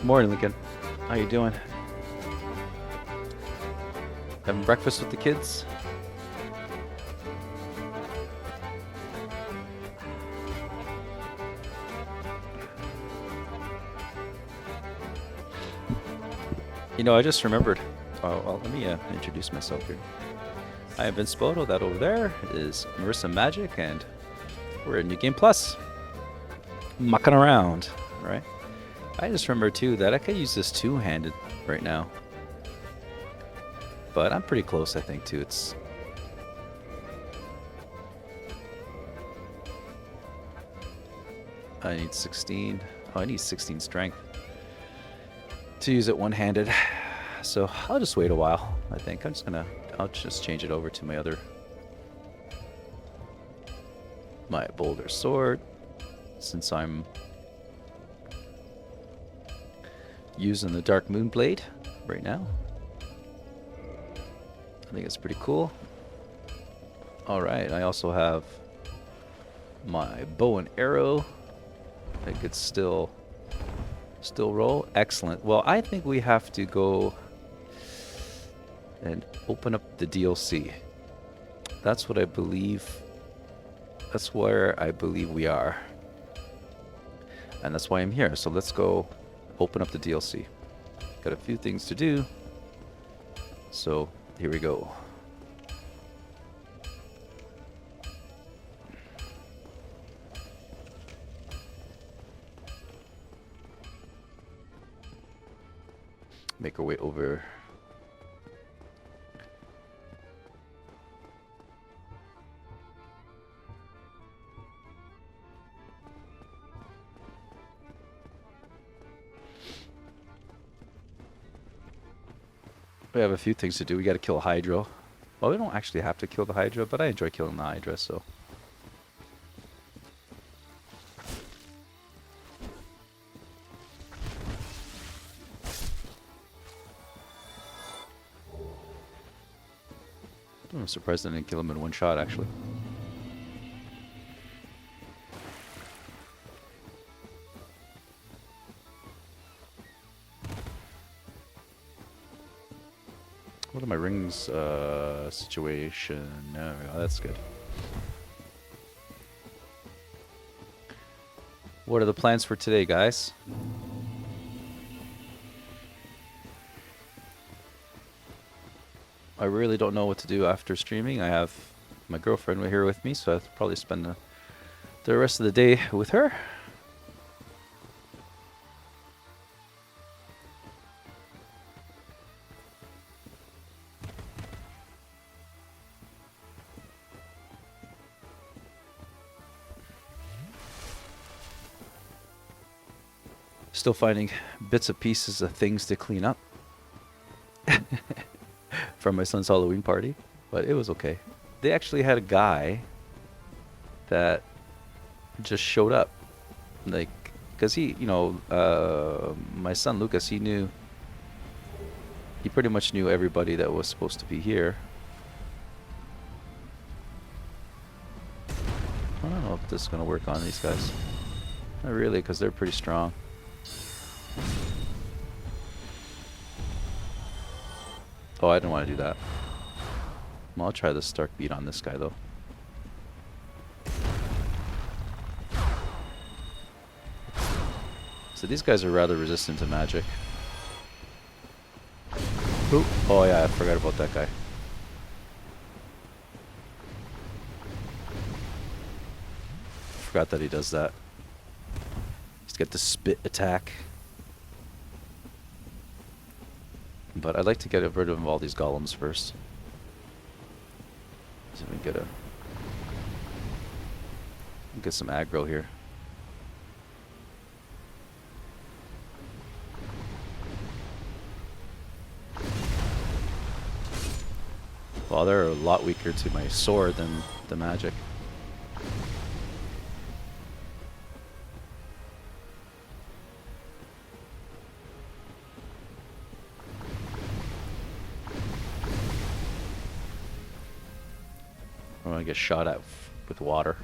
Morning, Lincoln. How you doing? Having breakfast with the kids? You know, I just remembered. Oh, well, let me introduce myself here. I have been Spoto. That over there is Marissa Magic, and we're in New Game Plus. Mucking around, right? I just remember too that I could use this two-handed right now. But I'm pretty close, I think, too. It's... I need 16. Oh, I need 16 strength to use it one-handed. So I'll just wait a while, I think. I'll just change it over to my boulder sword, since I'm using the Dark Moon Blade right now. I think it's pretty cool. Alright, I also have my bow and arrow. I could still roll. Excellent. Well, I think we have to go and open up the DLC. That's what I believe. That's where I believe we are. And that's why I'm here. So let's go open up the DLC. Got a few things to do. So here we go. Make our way over. We have a few things to do. We got to kill a Hydra. Well, we don't actually have to kill the Hydra, but I enjoy killing the Hydra, so. I'm surprised I didn't kill him in one shot, actually. What are my rings situation? No, that's good. What are the plans for today, guys? I really don't know what to do after streaming. I have my girlfriend here with me, so I'll probably spend the rest of the day with her. Still finding bits and pieces of things to clean up from my son's Halloween party, but it was okay. They actually had a guy that just showed up, like, because he, you know, my son Lucas, he pretty much knew everybody that was supposed to be here. I don't know if this is going to work on these guys. Not really, because they're pretty strong. Oh, I didn't want to do that. Well, I'll try the Stark Beat on this guy, though. So these guys are rather resistant to magic. Ooh. Oh yeah, I forgot about that guy. Forgot that he does that. He's got the spit attack. But I'd like to get rid of all these golems first. So we can get some aggro here. Well, they're a lot weaker to my sword than the magic. I want to get shot at with water.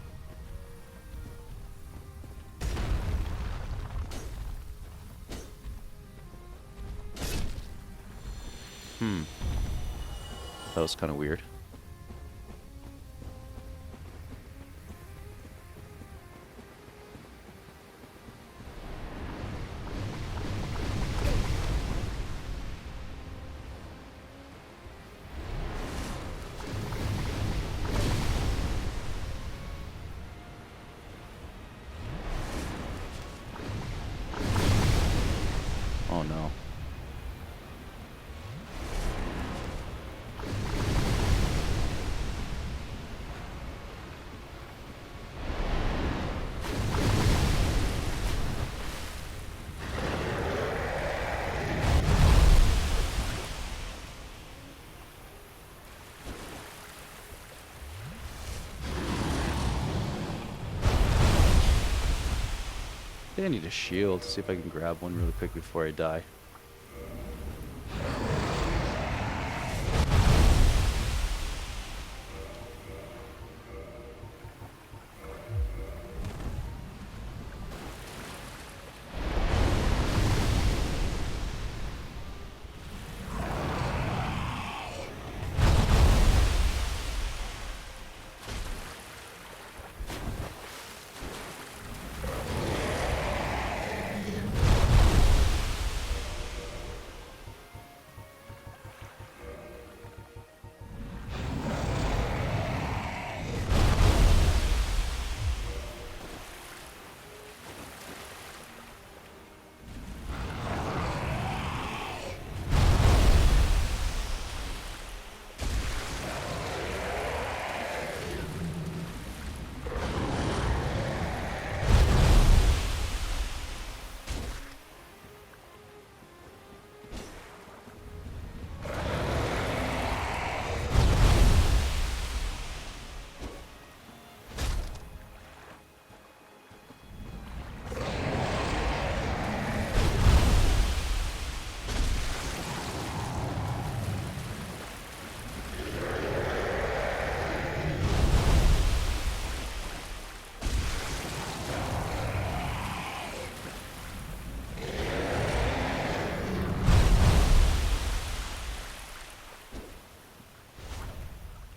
That was kind of weird. Oh no. I think I need a shield to see if I can grab one really quick before I die.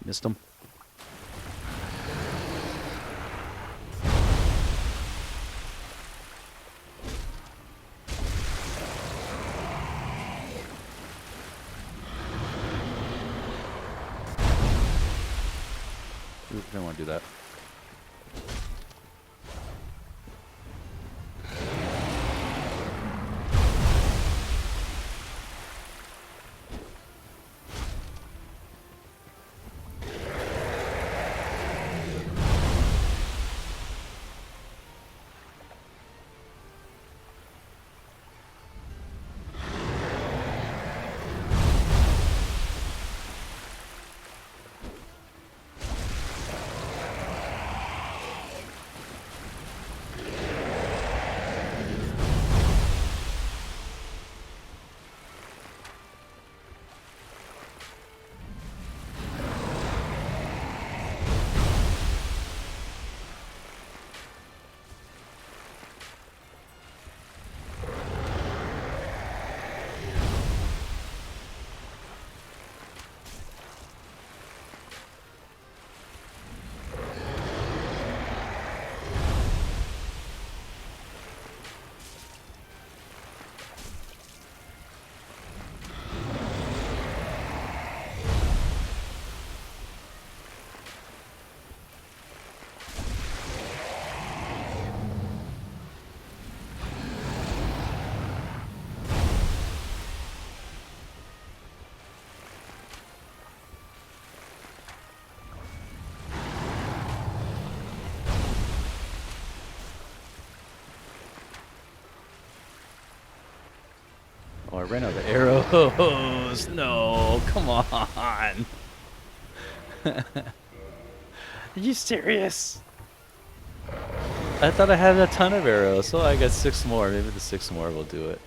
Missed him. Ooh, I don't want to do that. Oh, I ran out of arrows. No, come on. Are you serious? I thought I had a ton of arrows, so I got 6 more. Maybe the 6 more will do it.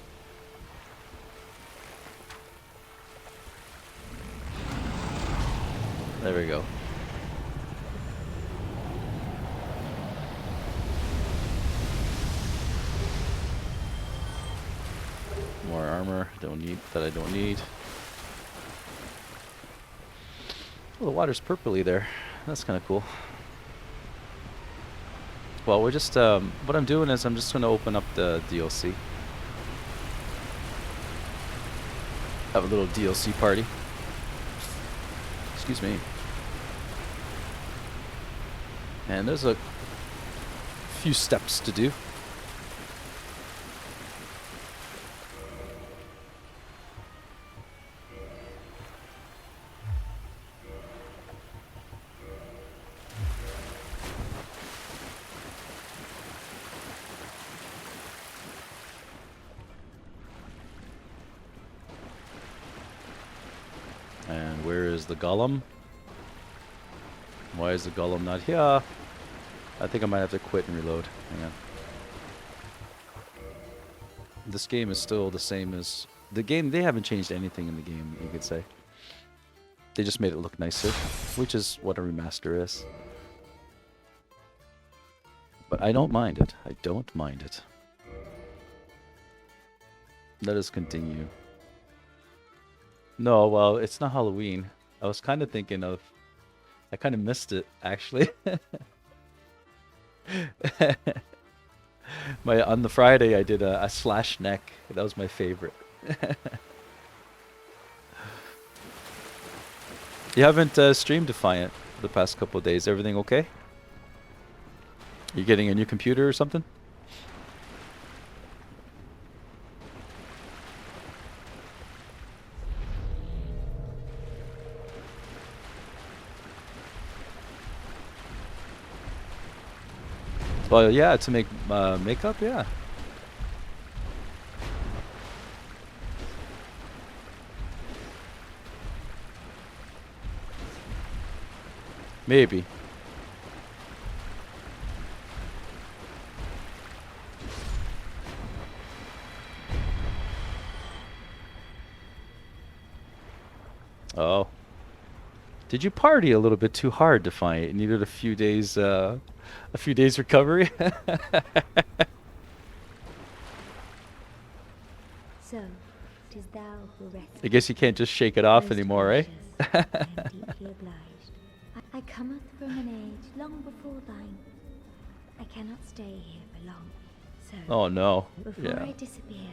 There we go. More armor. Don't need that. I don't need. Oh, the water's purpley there. That's kind of cool. Well, we're just, what I'm doing is I'm just going to open up the DLC. Have a little DLC party. Excuse me. And there's a few steps to do. And where is the golem? Why is the golem not here? I think I might have to quit and reload. Hang on. This game is still the same as the game. They haven't changed anything in the game, you could say. They just made it look nicer, which is what a remaster is. But I don't mind it. I don't mind it. Let us continue. No, well, it's not Halloween. I was kind of thinking of... I kind of missed it, actually. On the Friday, I did a slash neck. That was my favorite. You haven't streamed Defiant for the past couple of days. Everything okay? You getting a new computer or something? Well, yeah, to make makeup, yeah. Maybe. Oh. Did you party a little bit too hard, Defiant? You needed a few days recovery? So, 'tis thou who rescuest. I guess you can't just shake it off anymore, eh? I am deeply obliged. I cometh from an age long before thine. I cannot stay here for long. So, Oh no. before Yeah. I disappear,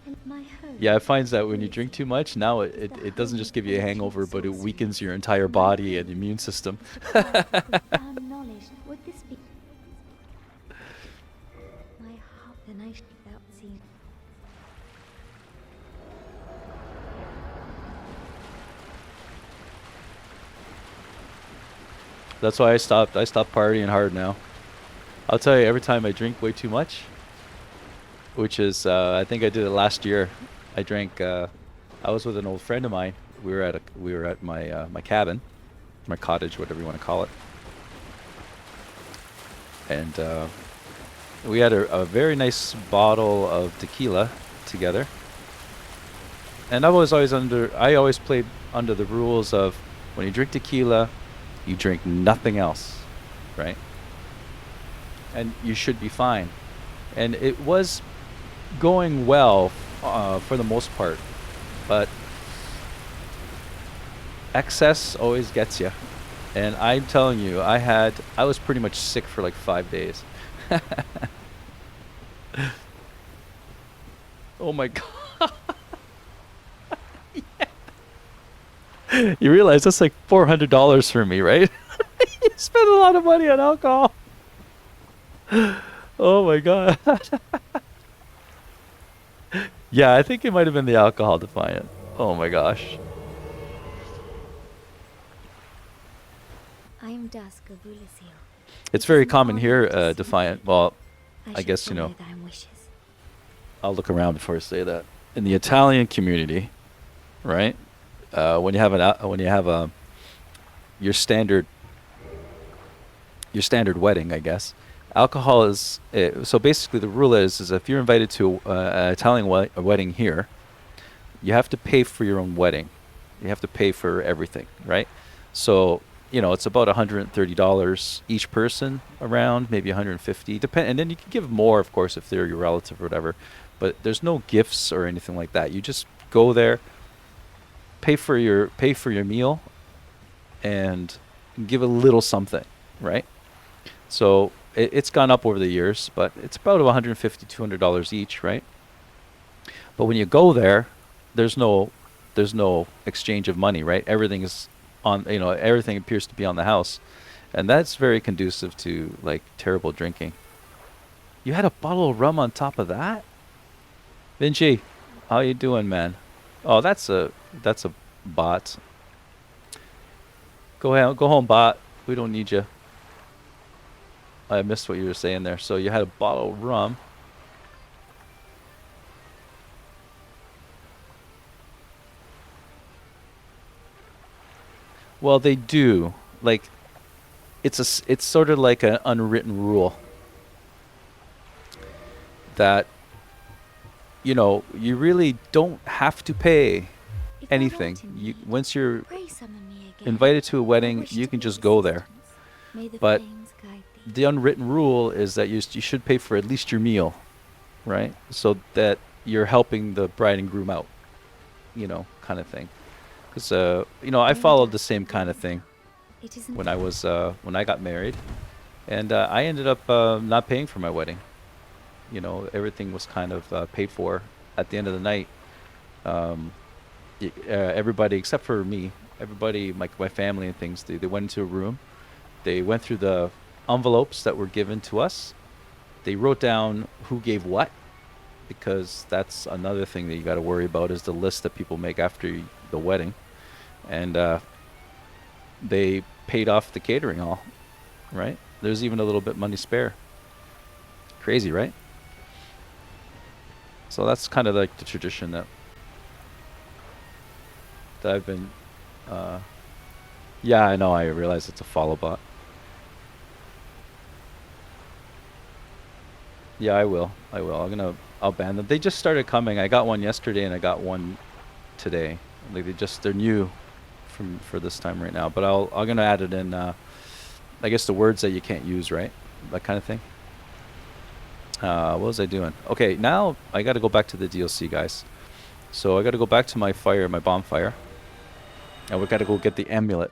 and my hope Yeah, it finds that when you drink too much, now it doesn't just give you a hangover, but it weakens your entire body and immune system. profound knowledge, would this be my heart, then I should without seeing. That's why I stopped partying hard now. I'll tell you, every time I drink way too much, which is, I think I did it last year. I drank, I was with an old friend of mine. We were at my, my cabin, my cottage, whatever you want to call it. And, we had a very nice bottle of tequila together. And I always played under the rules of when you drink tequila, you drink nothing else, right? And you should be fine. And it was going well for the most part, but excess always gets you. And I'm telling you, I was pretty much sick for like 5 days. Oh my god. You realize that's like $400 for me, right? You spend a lot of money on alcohol. Oh my god. Yeah, I think it might have been the alcohol, Defiant. Oh my gosh. I am Dusk of Ulisil. It's very common here, Defiant. Well, I guess, you know, thy wishes. I'll look around before I say that. In the Italian community, right? When you have your standard wedding, I guess, alcohol is so basically the rule is if you're invited to an Italian wedding here, you have to pay for your own wedding. You have to pay for everything, right? So you know it's about $130 each person, around maybe 150, and then you can give more, of course, if they're your relative or whatever. But there's no gifts or anything like that. You just go there, pay for your meal, and give a little something, right? So it's gone up over the years, but it's about 150, $200 each, right? But when you go there, there's no there's no exchange of money, right? Everything is on, everything appears to be on the house. And that's very conducive to like terrible drinking. You had a bottle of rum on top of that? Vinci, how you doing, man? Oh, that's a bot. Go ahead, go home, bot. We don't need you. I missed what you were saying there. So you had a bottle of rum. Well, they do. Like it's sort of like an unwritten rule that you really don't have to pay If thou anything. art in You need, once you're pray summon me again. invited to a I wedding, wish you to can be just of go there. assistance. May the But flames guide thee. the unwritten rule is that you should pay for at least your meal, right? So that you're helping the bride and groom out, kind of thing. Because I followed the same kind of thing It isn't when I got married, and I ended up not paying for my wedding. Everything was kind of paid for at the end of the night. Um, Everybody except for me, everybody, my family and things, they went into a room. They went through the envelopes that were given to us. They wrote down who gave what, because that's another thing that you got to worry about is the list that people make after the wedding. And they paid off the catering all, right? There's even a little bit money spare. Crazy, right? So that's kind of like the tradition that I've been. Yeah, I know. I realize it's a follow bot. Yeah, I will. I will. I'll ban them. They just started coming. I got one yesterday and I got one today. Like they're new for this time right now. But I'm gonna add it in. I guess the words that you can't use, right? That kind of thing. What was I doing? Okay, now I got to go back to the DLC, guys. So I got to go back to my bonfire, and we got to go get the amulet,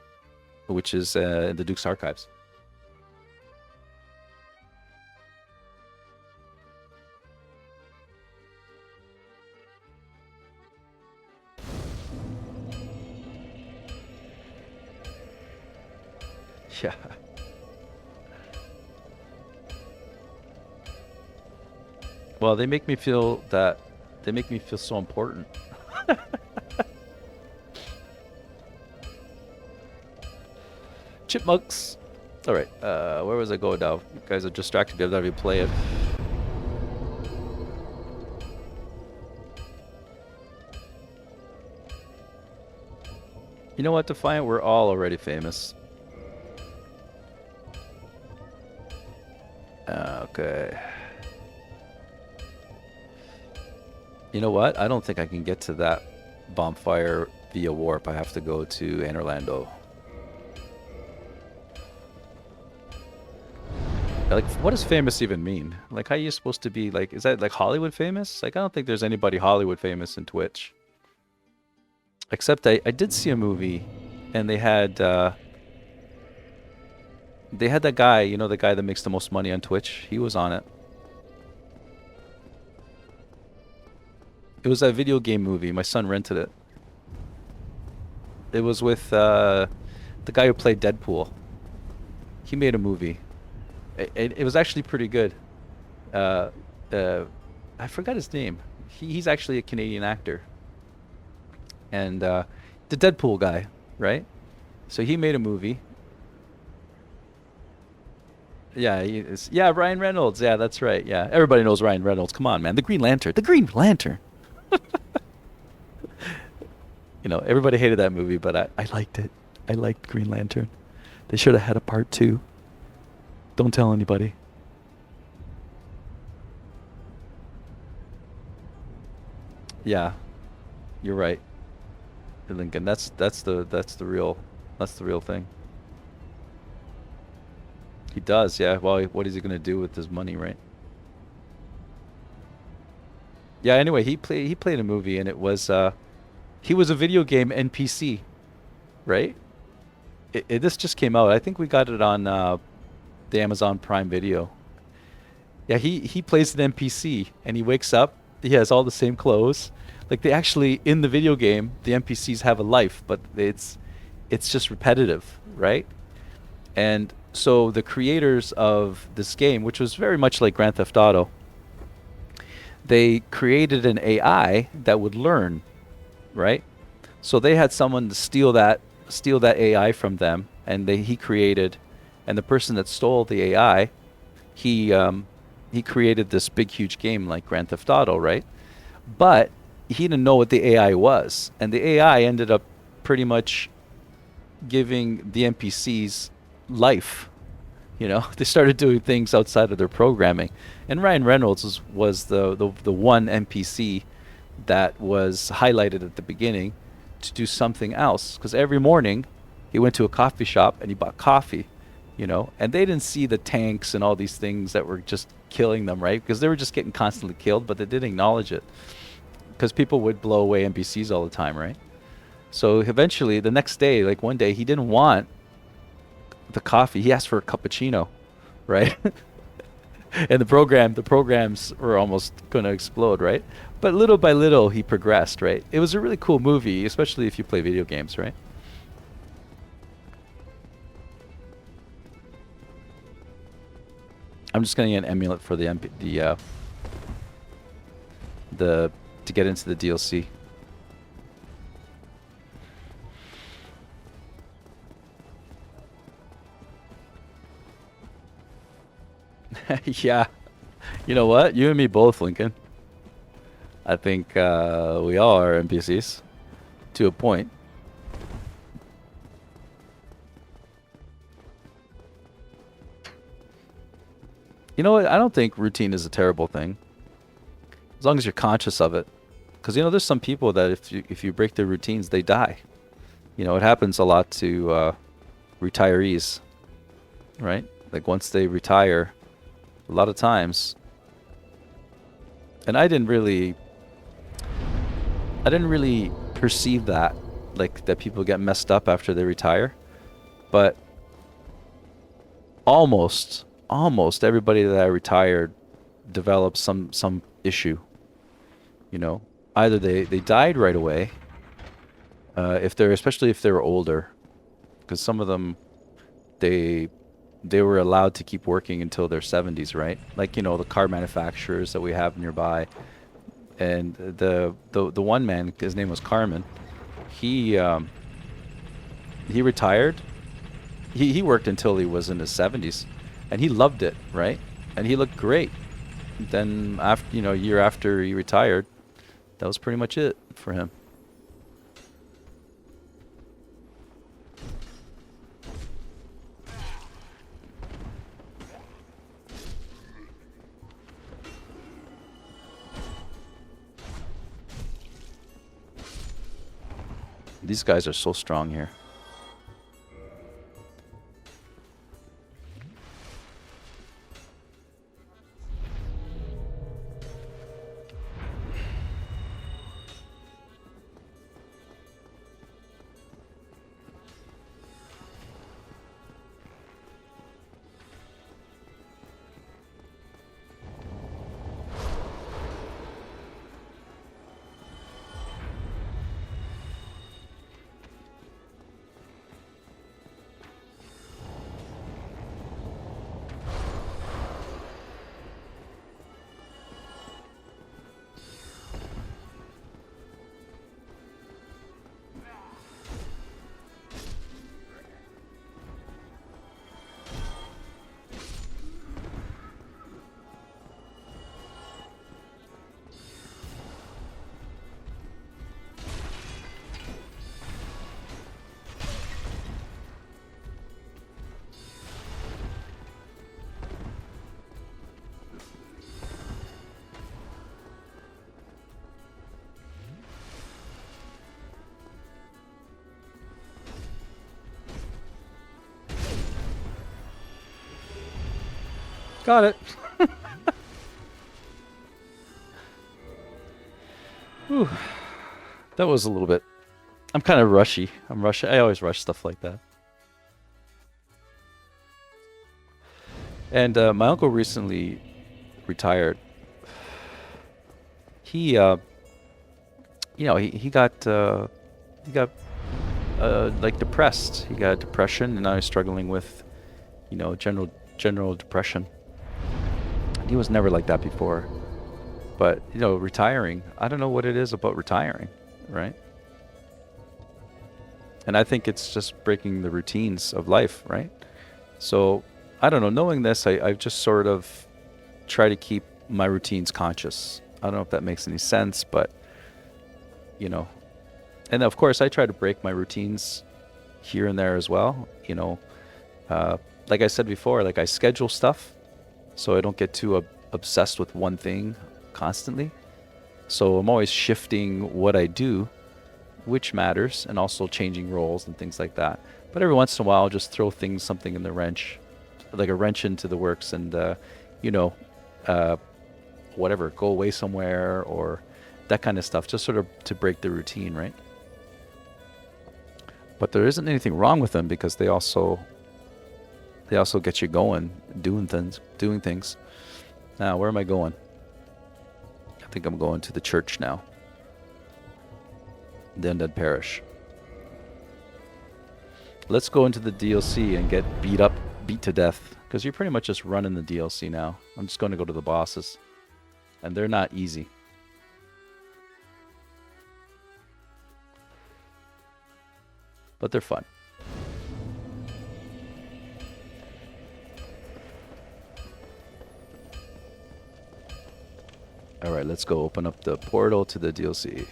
which is in the Duke's archives. Yeah. Well, they make me feel so important. Chipmunks. All right. Where was I going now? You guys are distracted me. I'm not even playing. You know what, Defiant? We're all already famous. Okay. You know what? I don't think I can get to that bonfire via warp. I have to go to Anne Orlando. Like, what does famous even mean? Like, how are you supposed to be, like, is that like Hollywood famous? Like, I don't think there's anybody Hollywood famous in Twitch. Except I did see a movie, and they had that guy, the guy that makes the most money on Twitch. He was on it. It was a video game movie. My son rented it. It was with the guy who played Deadpool. He made a movie. It was actually pretty good. I forgot his name. He's actually a Canadian actor. And the Deadpool guy, right? So he made a movie. Yeah, yeah, Ryan Reynolds. Yeah, that's right. Yeah, everybody knows Ryan Reynolds. Come on, man. The Green Lantern. The Green Lantern. Everybody hated that movie, but I liked it. I liked Green Lantern. They should have had a part 2. Don't tell anybody. Yeah, you're right, Lincoln. That's the real thing. He does, yeah. Well, what is he gonna do with his money, right? Yeah. Anyway, he played a movie, and it was he was a video game NPC, right? This just came out. I think we got it on the Amazon Prime Video. Yeah, he plays an NPC and he wakes up. He has all the same clothes. Like they actually in the video game, the NPCs have a life, but it's just repetitive, right? And so the creators of this game, which was very much like Grand Theft Auto, they created an AI that would learn, right? So they had someone to steal that AI from them, and he created, and the person that stole the AI, he created this big huge game like Grand Theft Auto, right? But he didn't know what the AI was, and the AI ended up pretty much giving the NPCs life. They started doing things outside of their programming, and Ryan Reynolds was the one NPC that was highlighted at the beginning to do something else. Because every morning he went to a coffee shop and he bought coffee, and they didn't see the tanks and all these things that were just killing them, right? Because they were just getting constantly killed, but they didn't acknowledge it because people would blow away NPCs all the time, right? So eventually, the next day, like one day, he didn't want the coffee. He asked for a cappuccino, right? And the programs were almost going to explode, right? But little by little, he progressed, right? It was a really cool movie, especially if you play video games, right? I'm just getting an emulate for the to get into the DLC. Yeah. You know what? You and me both, Lincoln. I think we all are NPCs to a point. You know what? I don't think routine is a terrible thing, as long as you're conscious of it. Because there's some people that if you break their routines, they die. It happens a lot to retirees, right? Like once they retire, a lot of times. And I didn't really perceive that, like that people get messed up after they retire, but almost everybody that I retired developed some issue. Either they died right away, especially if they were older, because some of them they were allowed to keep working until their 70s, right? Like the car manufacturers that we have nearby, and the one man, his name was Carmen. He retired. He worked until he was in his 70s, and he loved it, right? And he looked great. Then after a year after he retired, that was pretty much it for him. These guys are so strong here. Got it. Whew. That was a little bit. I'm kind of rushy. I always rush stuff like that. And my uncle recently retired. He, he got like depressed. He got depression, and now he's struggling with, general depression. He was never like that before. But retiring, I don't know what it is about retiring, right? And I think it's just breaking the routines of life, right? So I don't know. Knowing this, I just sort of try to keep my routines conscious. I don't know if that makes any sense, but and of course I try to break my routines here and there as well. Like I said before, like I schedule stuff so I don't get too obsessed with one thing constantly. So I'm always shifting what I do, which matters, and also changing roles and things like that. But every once in a while, I'll just throw something in the wrench, like a wrench into the works, and whatever, go away somewhere or that kind of stuff, just sort of to break the routine, right? But there isn't anything wrong with them because they also get you going, doing things. Now, where am I going? I think I'm going to the church now. The Undead Parish. Let's go into the DLC and get beat to death. Because you're pretty much just running the DLC now. I'm just going to go to the bosses. And they're not easy. But they're fun. Alright, let's go open up the portal to the DLC.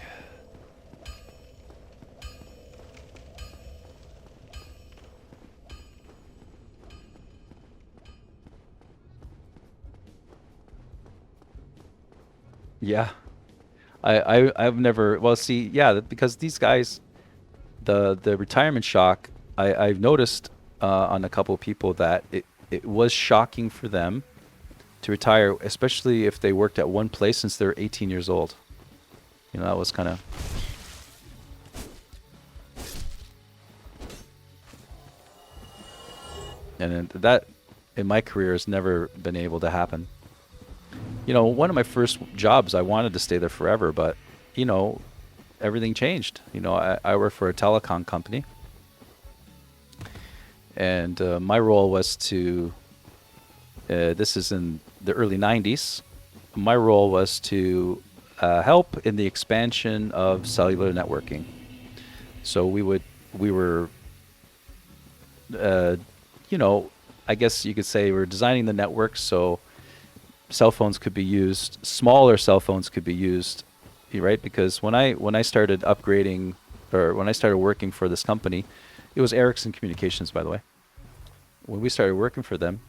Yeah. I've never, well, see, yeah, because these guys, the retirement shock, I've noticed on a couple of people that it was shocking for them to retire, especially if they worked at one place since they were 18 years old. That was kind of... And that, in my career, has never been able to happen. One of my first jobs, I wanted to stay there forever, but, everything changed. I work for a telecom company. And my role was to, this is in the early 90s, my role was to help in the expansion of cellular networking. So we were, I guess you could say we're designing the network so cell phones could be used, smaller cell phones could be used, right? Because when I started upgrading, or when I started working for this company, it was Ericsson Communications, by the way. When we started working for them,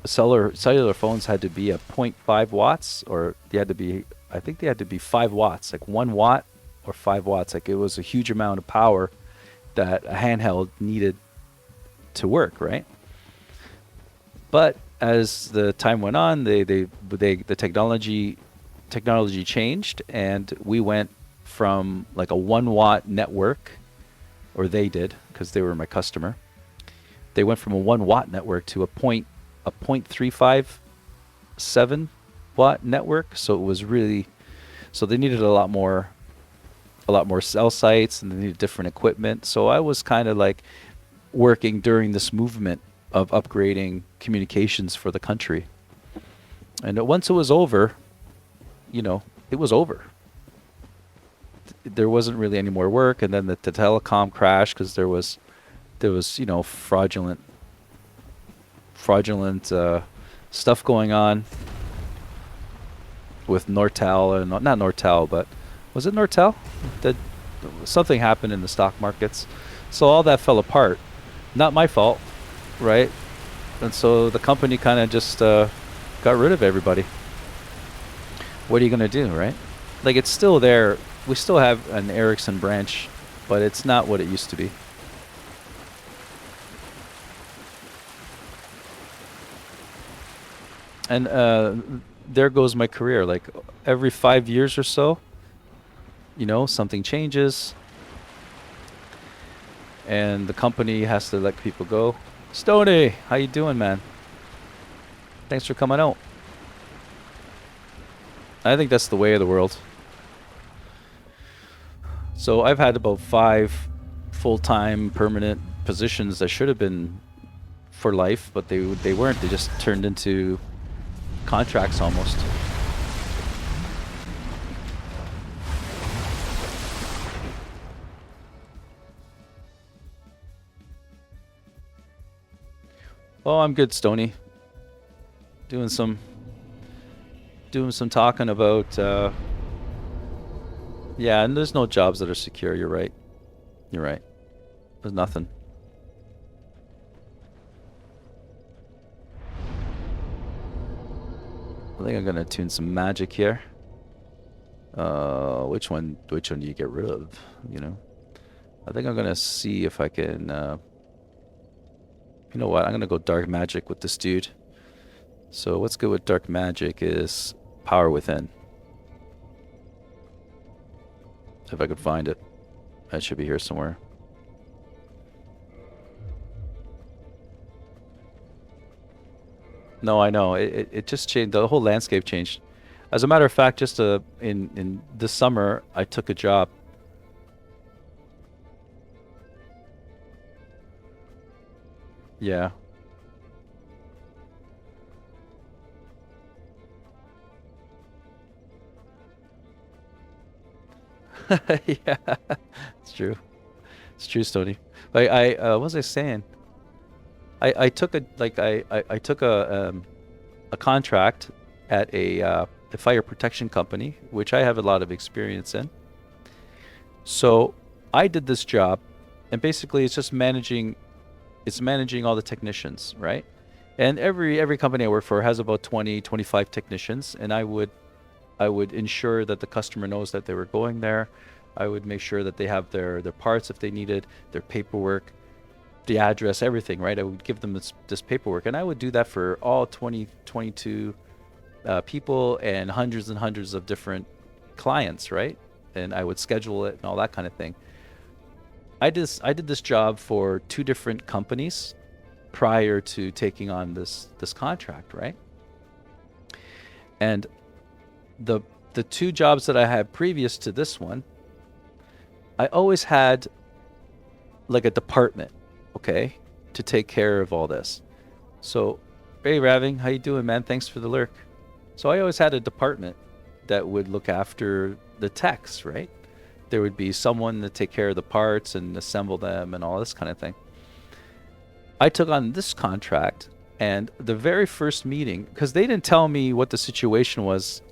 cellular phones had to be a 0.5 watts, or I think they had to be 5 watts, like 1 watt or 5 watts. Like it was a huge amount of power that a handheld needed to work, right? But as the time went on, the technology changed, and we went from like a 1 watt network, or they did, because they were my customer. They went from a 1 watt network to a 0.357 watt network. So it was really, so they needed a lot more cell sites, and they needed different equipment. So I was kind of like working during this movement of upgrading communications for the country. And once it was over, it was over. There wasn't really any more work, and then the telecom crashed because there was fraudulent stuff going on with Nortel, and not Nortel, but was it Nortel? That something happened in the stock markets, so all that fell apart. Not my fault, right? And so the company kind of just got rid of everybody. What are you gonna do, right? Like, it's still there. We still have an Ericsson branch, but it's not what it used to be. And there goes my career. Like every 5 years or so, something changes, and the company has to let people go. Stony, how you doing, man? Thanks for coming out. I think that's the way of the world. So I've had about 5 full-time permanent positions that should have been for life, but they weren't. They just turned into contracts almost. Oh, I'm good, Stony. Doing some doing some talking about yeah, and there's no jobs that are secure. You're right. You're right. There's nothing. I think I'm gonna tune some magic here. Which one do you get rid of? You know? I think I'm gonna see if I can you know what? I'm gonna go dark magic with this dude. So what's good with dark magic is power within. If I could find it. It should be here somewhere. No, I know. It just changed. The whole landscape changed. As a matter of fact, just in this summer, I took a job. Yeah. Yeah. It's true. It's true, Stony. Like what was I saying? I took I took a contract at a fire protection company, which I have a lot of experience in. So I did this job, and basically it's managing all the technicians, right? And every company I work for has about 20, 25 technicians, and I would ensure that the customer knows that they were going there. I would make sure that they have their parts if they needed, their paperwork, the address, everything, right? I would give them this paperwork, and I would do that for all 20, 22 people and hundreds of different clients, right? And I would schedule it and all that kind of thing. I did this job for 2 different companies prior to taking on this contract, right? And the the 2 jobs that I had previous to this one, I always had like a department, okay, to take care of all this. So, hey Raving, how you doing, man? Thanks for the lurk. So I always had a department that would look after the techs, right? There would be someone to take care of the parts and assemble them and all this kind of thing. I took on this contract, and the very first meeting, because they didn't tell me what the situation was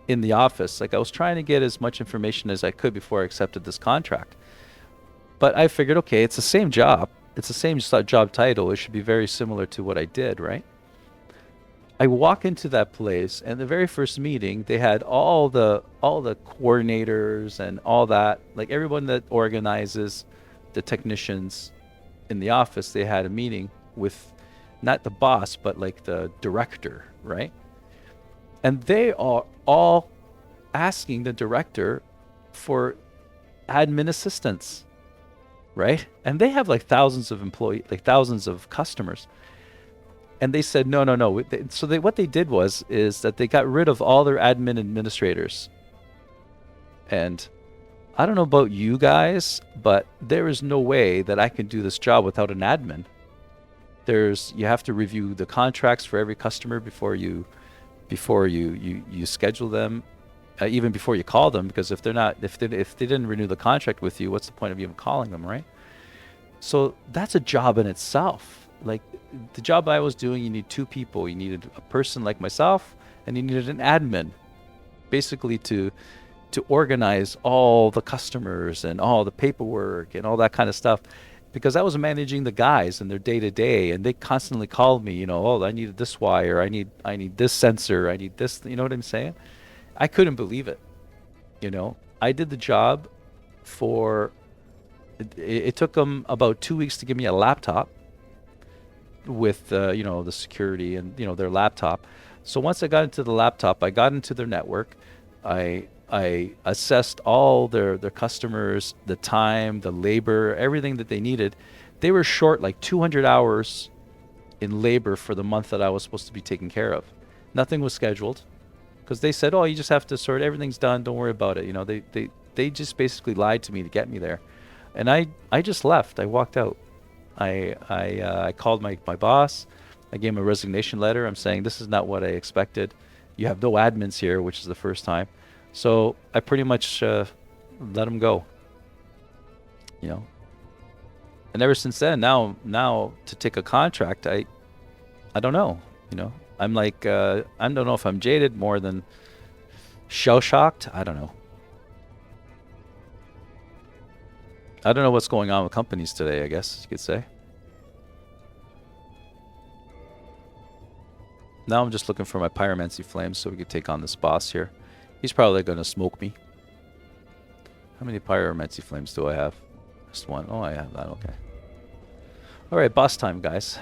in the office. Like, I was trying to get as much information as I could before I accepted this contract. But I figured, okay, it's the same job. It's the same job title. It should be very similar to what I did, right? I walk into that place, and the very first meeting, they had all the coordinators and all that, like everyone that organizes the technicians in the office. They had a meeting with not the boss, but like the director, right? And they are all asking the director for admin assistance, right? And they have like thousands of employees, like thousands of customers. And they said, no, no, no. So what they did is that they got rid of all their admin administrators. And I don't know about you guys, but there is no way that I can do this job without an admin. You have to review the contracts for every customer before you schedule them, even before you call them, because if they didn't renew the contract with you, what's the point of even calling them, right? So that's a job in itself. Like, the job I was doing, you need 2 people. You needed a person like myself, and you needed an admin, basically to organize all the customers and all the paperwork and all that kind of stuff, because I was managing the guys and their day to day, and they constantly called me, oh, I needed this wire, I need this sensor, I need this, you know what I'm saying? I couldn't believe it. I did the job for it took them about 2 weeks to give me a laptop with the security and their laptop. So once I got into the laptop, I got into their network. I assessed all their customers, the time, the labor, everything that they needed They were short like 200 hours in labor for the month that I was supposed to be taken care of. Nothing was scheduled because they said, "Oh, you just have to sort everything's done. Don't worry about it." You know, they just basically lied to me to get me there, and I just left. I walked out. I called my boss. I gave him a resignation letter. I'm saying this is not what I expected. You have no admins here, which is the first time. So I pretty much let him go. You know, and ever since then, now to take a contract, I don't know. You know, I'm like I don't know if I'm jaded more than shell shocked. I don't know. I don't know what's going on with companies today, I guess you could say. Now I'm just looking for my pyromancy flames so we could take on this boss here. He's probably going to smoke me. How many pyromancy flames do I have? Just one. Oh, I have that. Okay. Alright, boss time, guys.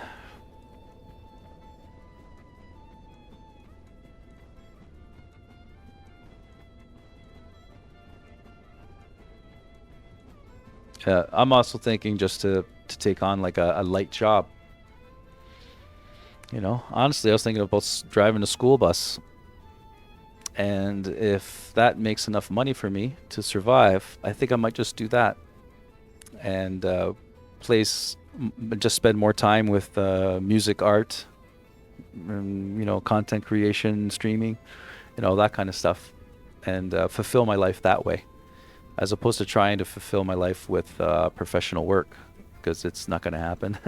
I'm also thinking just to take on like a light job. You know, honestly, I was thinking about driving a school bus. And if that makes enough money for me to survive, I think I might just do that. And just spend more time with music, art, and, you know, content creation, streaming, you know, that kind of stuff. And fulfill my life that way. As opposed to trying to fulfill my life with professional work. Because it's not going to happen.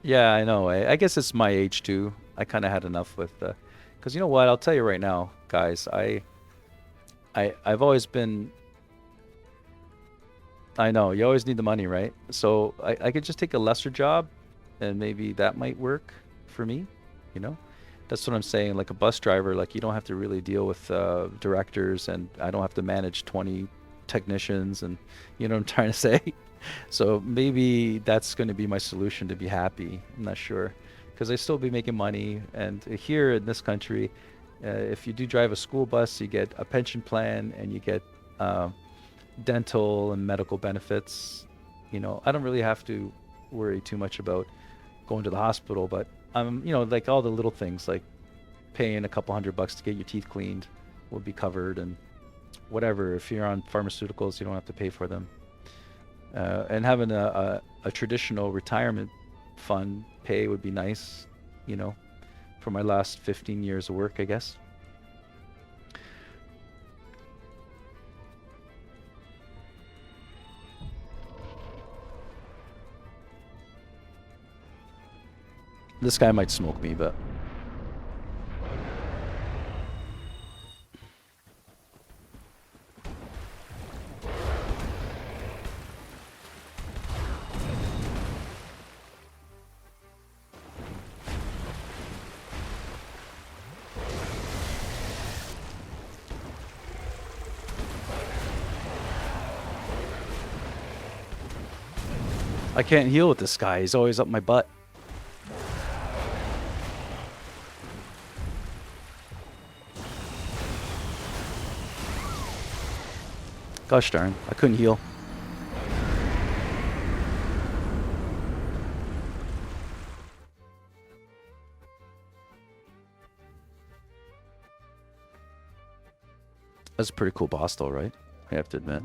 Yeah, I know. I guess it's my age too. I kind of had enough with, because you know what? I'll tell you right now, guys. I've always been. I know you always need the money, right? So I could just take a lesser job, and maybe that might work for me. You know, that's what I'm saying. Like a bus driver, like you don't have to really deal with directors, and I don't have to manage 20 technicians, and you know what I'm trying to say. So maybe that's going to be my solution to be happy. I'm not sure, because I still be making money, and here in this country, if you do drive a school bus, you get a pension plan and you get dental and medical benefits. You know, I don't really have to worry too much about going to the hospital, but you know, like all the little things like paying a couple $100 to get your teeth cleaned will be covered, and whatever. If you're on pharmaceuticals, you don't have to pay for them. And having a traditional retirement fund pay would be nice, you know, for my last 15 years of work, I guess. This guy might smoke me, but I can't heal with this guy. He's always up my butt. Gosh darn, I couldn't heal. That's a pretty cool boss though, right? I have to admit.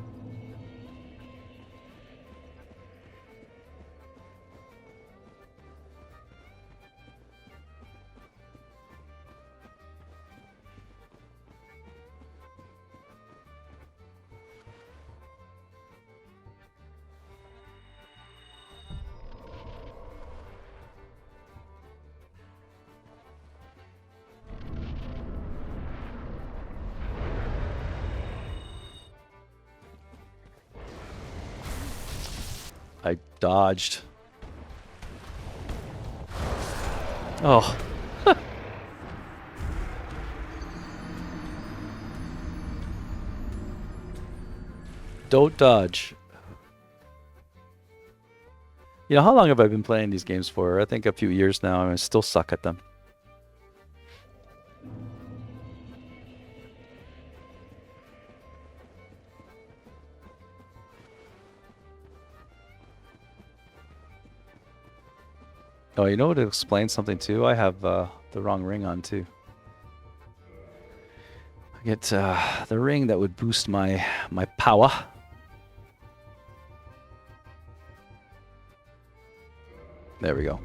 I dodged. Oh. Don't dodge. You know, how long have I been playing these games for? I think a few years now, and I still suck at them. Oh, you know what explains something too? I have the wrong ring on too. I get the ring that would boost my power. There we go.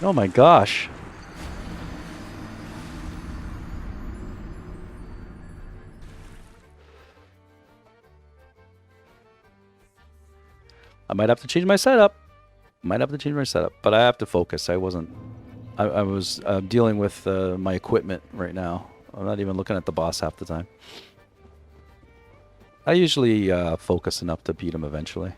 Oh my gosh. I might have to change my setup. But I have to focus. I was dealing with my equipment right now. I'm not even looking at the boss half the time. I usually focus enough to beat him eventually.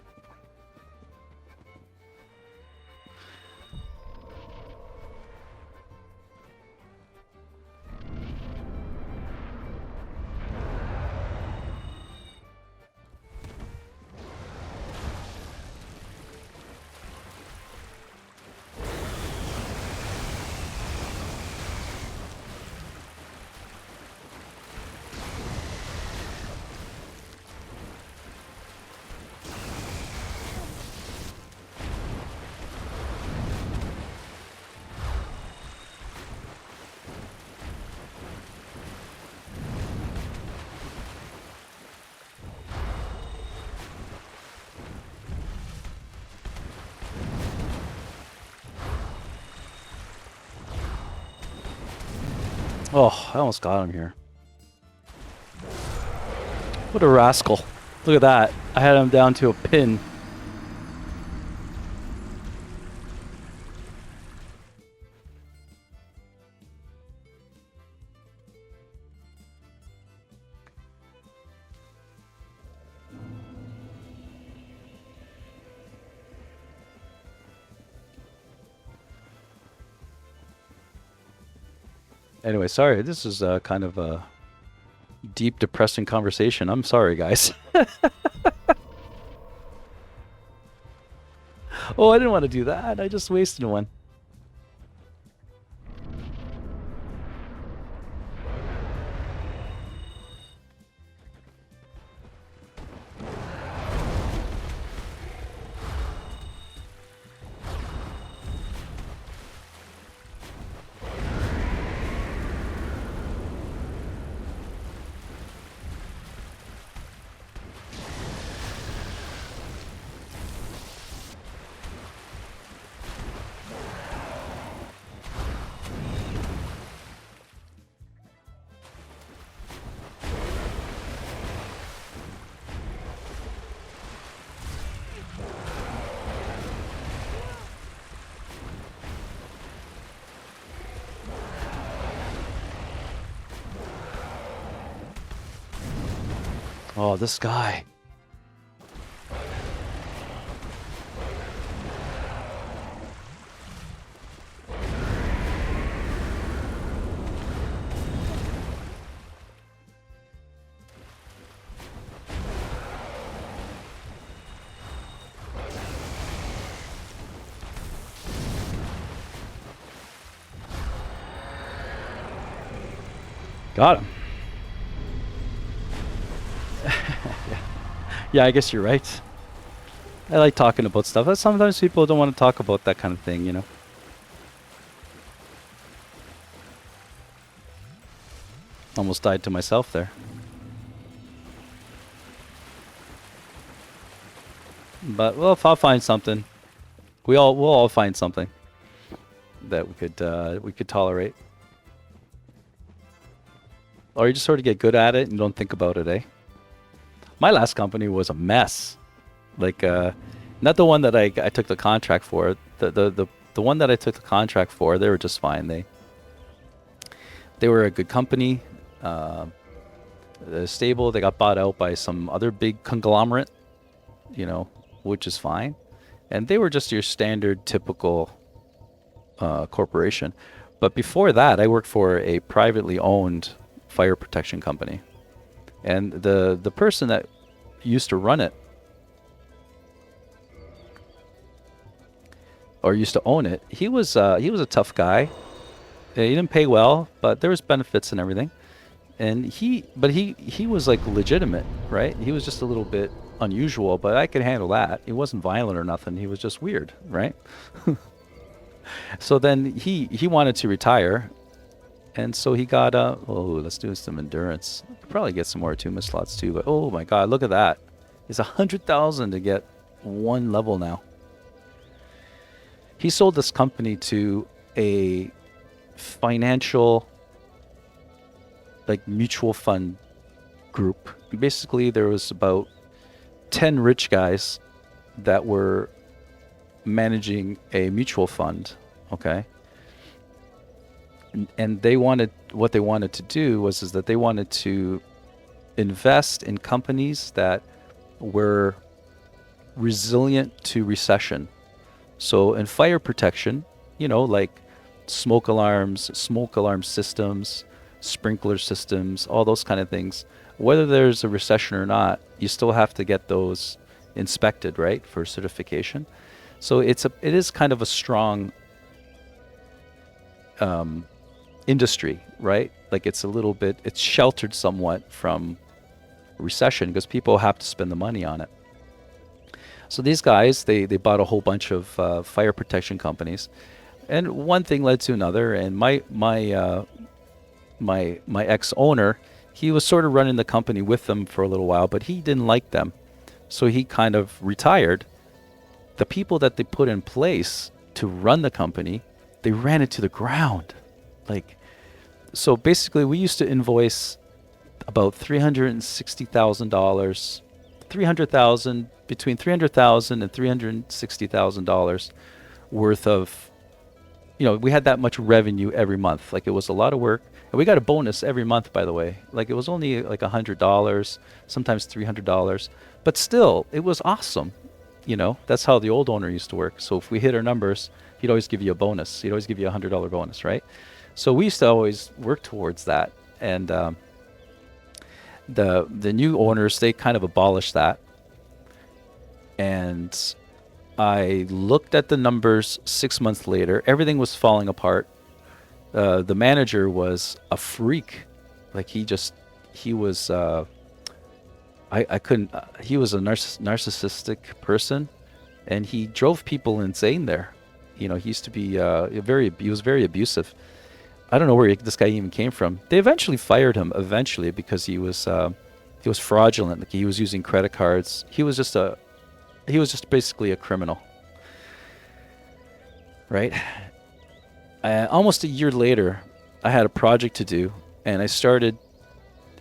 Oh, I almost got him here. What a rascal. Look at that. I had him down to a pin. Anyway, sorry. This is kind of a deep, depressing conversation. I'm sorry, guys. Oh, I didn't want to do that. I just wasted one. Oh, this guy. Got him. Yeah, I guess you're right. I like talking about stuff. Sometimes people don't want to talk about that kind of thing, you know. Almost died to myself there. But well, if I'll find something, we'll all find something that we could tolerate. Or you just sort of get good at it and don't think about it, eh? My last company was a mess. Like, not the one that I took the contract for. The one that I took the contract for, they were just fine. They were a good company, they're stable. They got bought out by some other big conglomerate, you know, which is fine. And they were just your standard, typical corporation. But before that, I worked for a privately owned fire protection company. And the person that used to run it, or used to own it, he was a tough guy. He didn't pay well, but there was benefits and everything. And he was like legitimate, right? He was just a little bit unusual, but I could handle that. He wasn't violent or nothing. He was just weird, right? So then he wanted to retire, and so he got let's do some endurance. Could probably get some more attunement slots too. But oh my God, look at that! It's 100,000 to get one level now. He sold this company to a financial, like, mutual fund group. Basically, there was about 10 rich guys that were managing a mutual fund, okay? And what they wanted to do was that they wanted to invest in companies that were resilient to recession. So in fire protection, like smoke alarm systems, sprinkler systems, all those kind of things, whether there's a recession or not, you still have to get those inspected, right, for certification. So it is kind of a strong industry, right? Like it's sheltered somewhat from recession because people have to spend the money on it. So these guys, they bought a whole bunch of fire protection companies, and one thing led to another. And my ex-owner, he was sort of running the company with them for a little while, but he didn't like them, so he kind of retired. The people that they put in place to run the company, they ran it to the ground. Like, so basically, we used to invoice about $360,000, between $300,000 and $360,000 worth of, we had that much revenue every month. Like, it was a lot of work. And we got a bonus every month, by the way. Like, it was only like $100, sometimes $300. But still, it was awesome. That's how the old owner used to work. So if we hit our numbers, he'd always give you a bonus. He'd always give you $100 bonus, right? So we used to always work towards that. And the new owners, they kind of abolished that. And I looked at the numbers 6 months later. Everything was falling apart. The manager was a freak. Like, he was, I couldn't, he was a narcissistic person, and he drove people insane there. He used to be he was very abusive. I don't know where this guy even came from. They eventually fired him because he was fraudulent. Like, he was using credit cards. He was just basically a criminal. Right? Almost a year later, I had a project to do, and I started,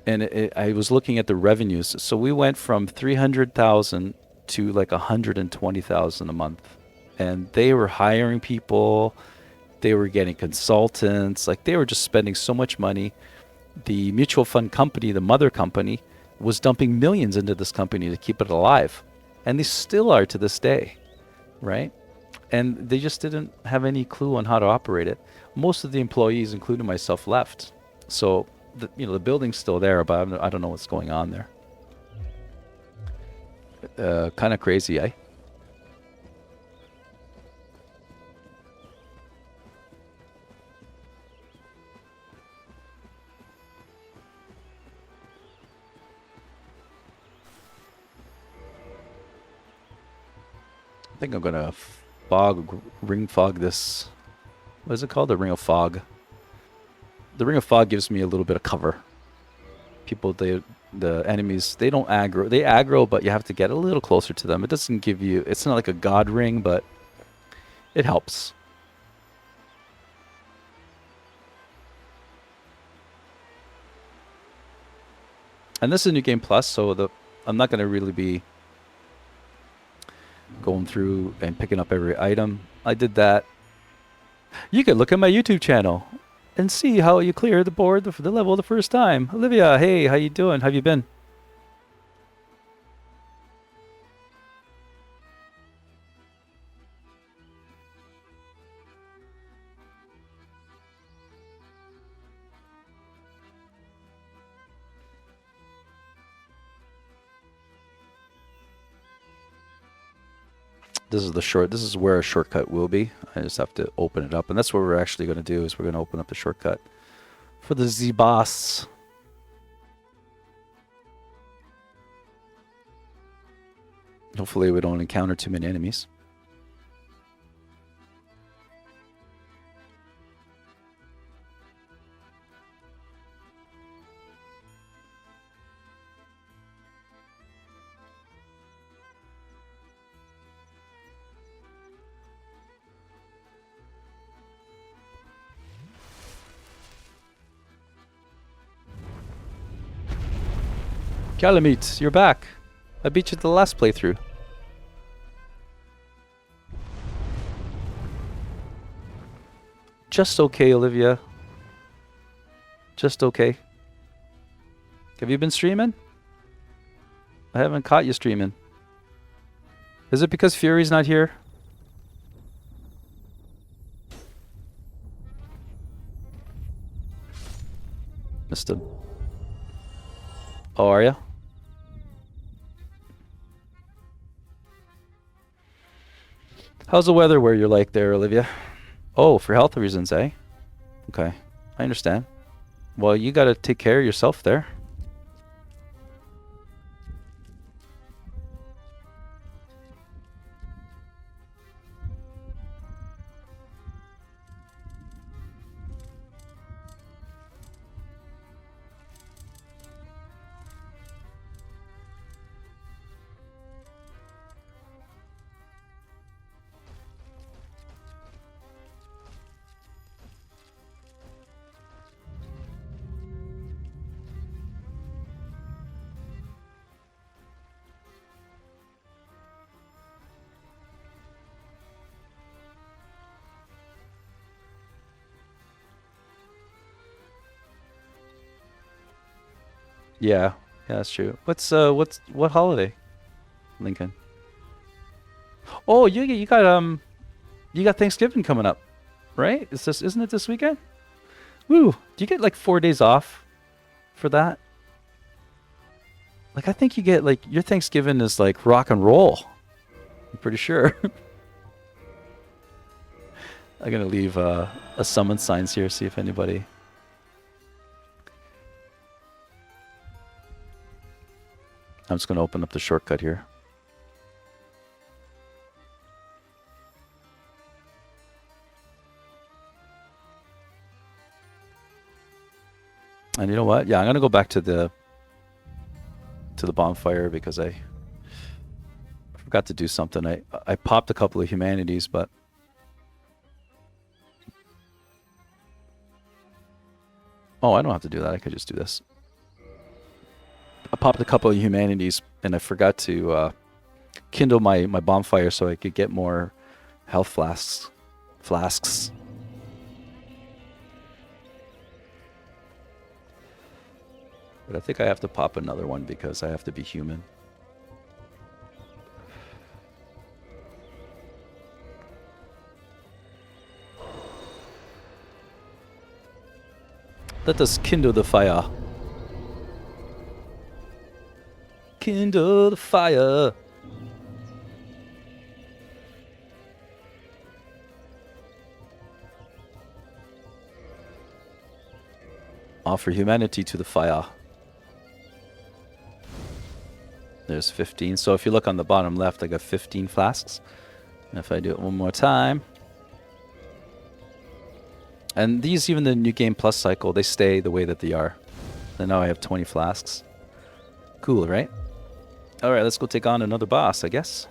and I was looking at the revenues. So we went from 300,000 to like 120,000 a month, and they were hiring people, they were getting consultants, like they were just spending so much money. The mutual fund company, the mother company, was dumping millions into this company to keep it alive, and they still are to this day, right? And they just didn't have any clue on how to operate it. Most of the employees, including myself, left. So the building's still there, but I don't know what's going on there. Kind of crazy, eh? I think I'm gonna ring fog this. What is it called? The ring of fog. The ring of fog gives me a little bit of cover. The enemies, they don't aggro. They aggro, but you have to get a little closer to them. It doesn't give you, it's not like a god ring, but it helps. And this is New Game Plus, so I'm not going to really be going through and picking up every item. I did that. You could look at my YouTube channel and see how you clear the board, the level the first time. Olivia, hey, how you doing? How have you been? This is where a shortcut will be. I just have to open it up, and that's what we're actually going to do. Is we're going to open up the shortcut for the Z boss. Hopefully, we don't encounter too many enemies. Calamite, you're back. I beat you to the last playthrough. Just okay, Olivia. Just okay. Have you been streaming? I haven't caught you streaming. Is it because Fury's not here? Missed him. Oh, are ya? How's the weather where you're like there, Olivia? Oh, for health reasons, eh? Okay, I understand. Well, you gotta take care of yourself there. Yeah, that's true. What holiday, Lincoln? Oh, you got Thanksgiving coming up, right? Isn't it this weekend? Woo! Do you get like 4 days off for that? Like I think you get like your Thanksgiving is like rock and roll. I'm pretty sure. I'm gonna leave a summon signs here, see if anybody. I'm just gonna open up the shortcut here. And you know what? Yeah, I'm gonna go back to the bonfire because I forgot to do something. I popped a couple of humanities, but oh, I don't have to do that. I could just do this. I popped a couple of humanities and I forgot to kindle my bonfire so I could get more health flasks. But I think I have to pop another one because I have to be human. Let us kindle the fire. Kindle the fire. Offer humanity to the fire. There's 15. So if you look on the bottom left, I got 15 flasks. And if I do it one more time. And these, even the New Game Plus cycle, they stay the way that they are. And now I have 20 flasks. Cool, right? Alright, let's go take on another boss, I guess.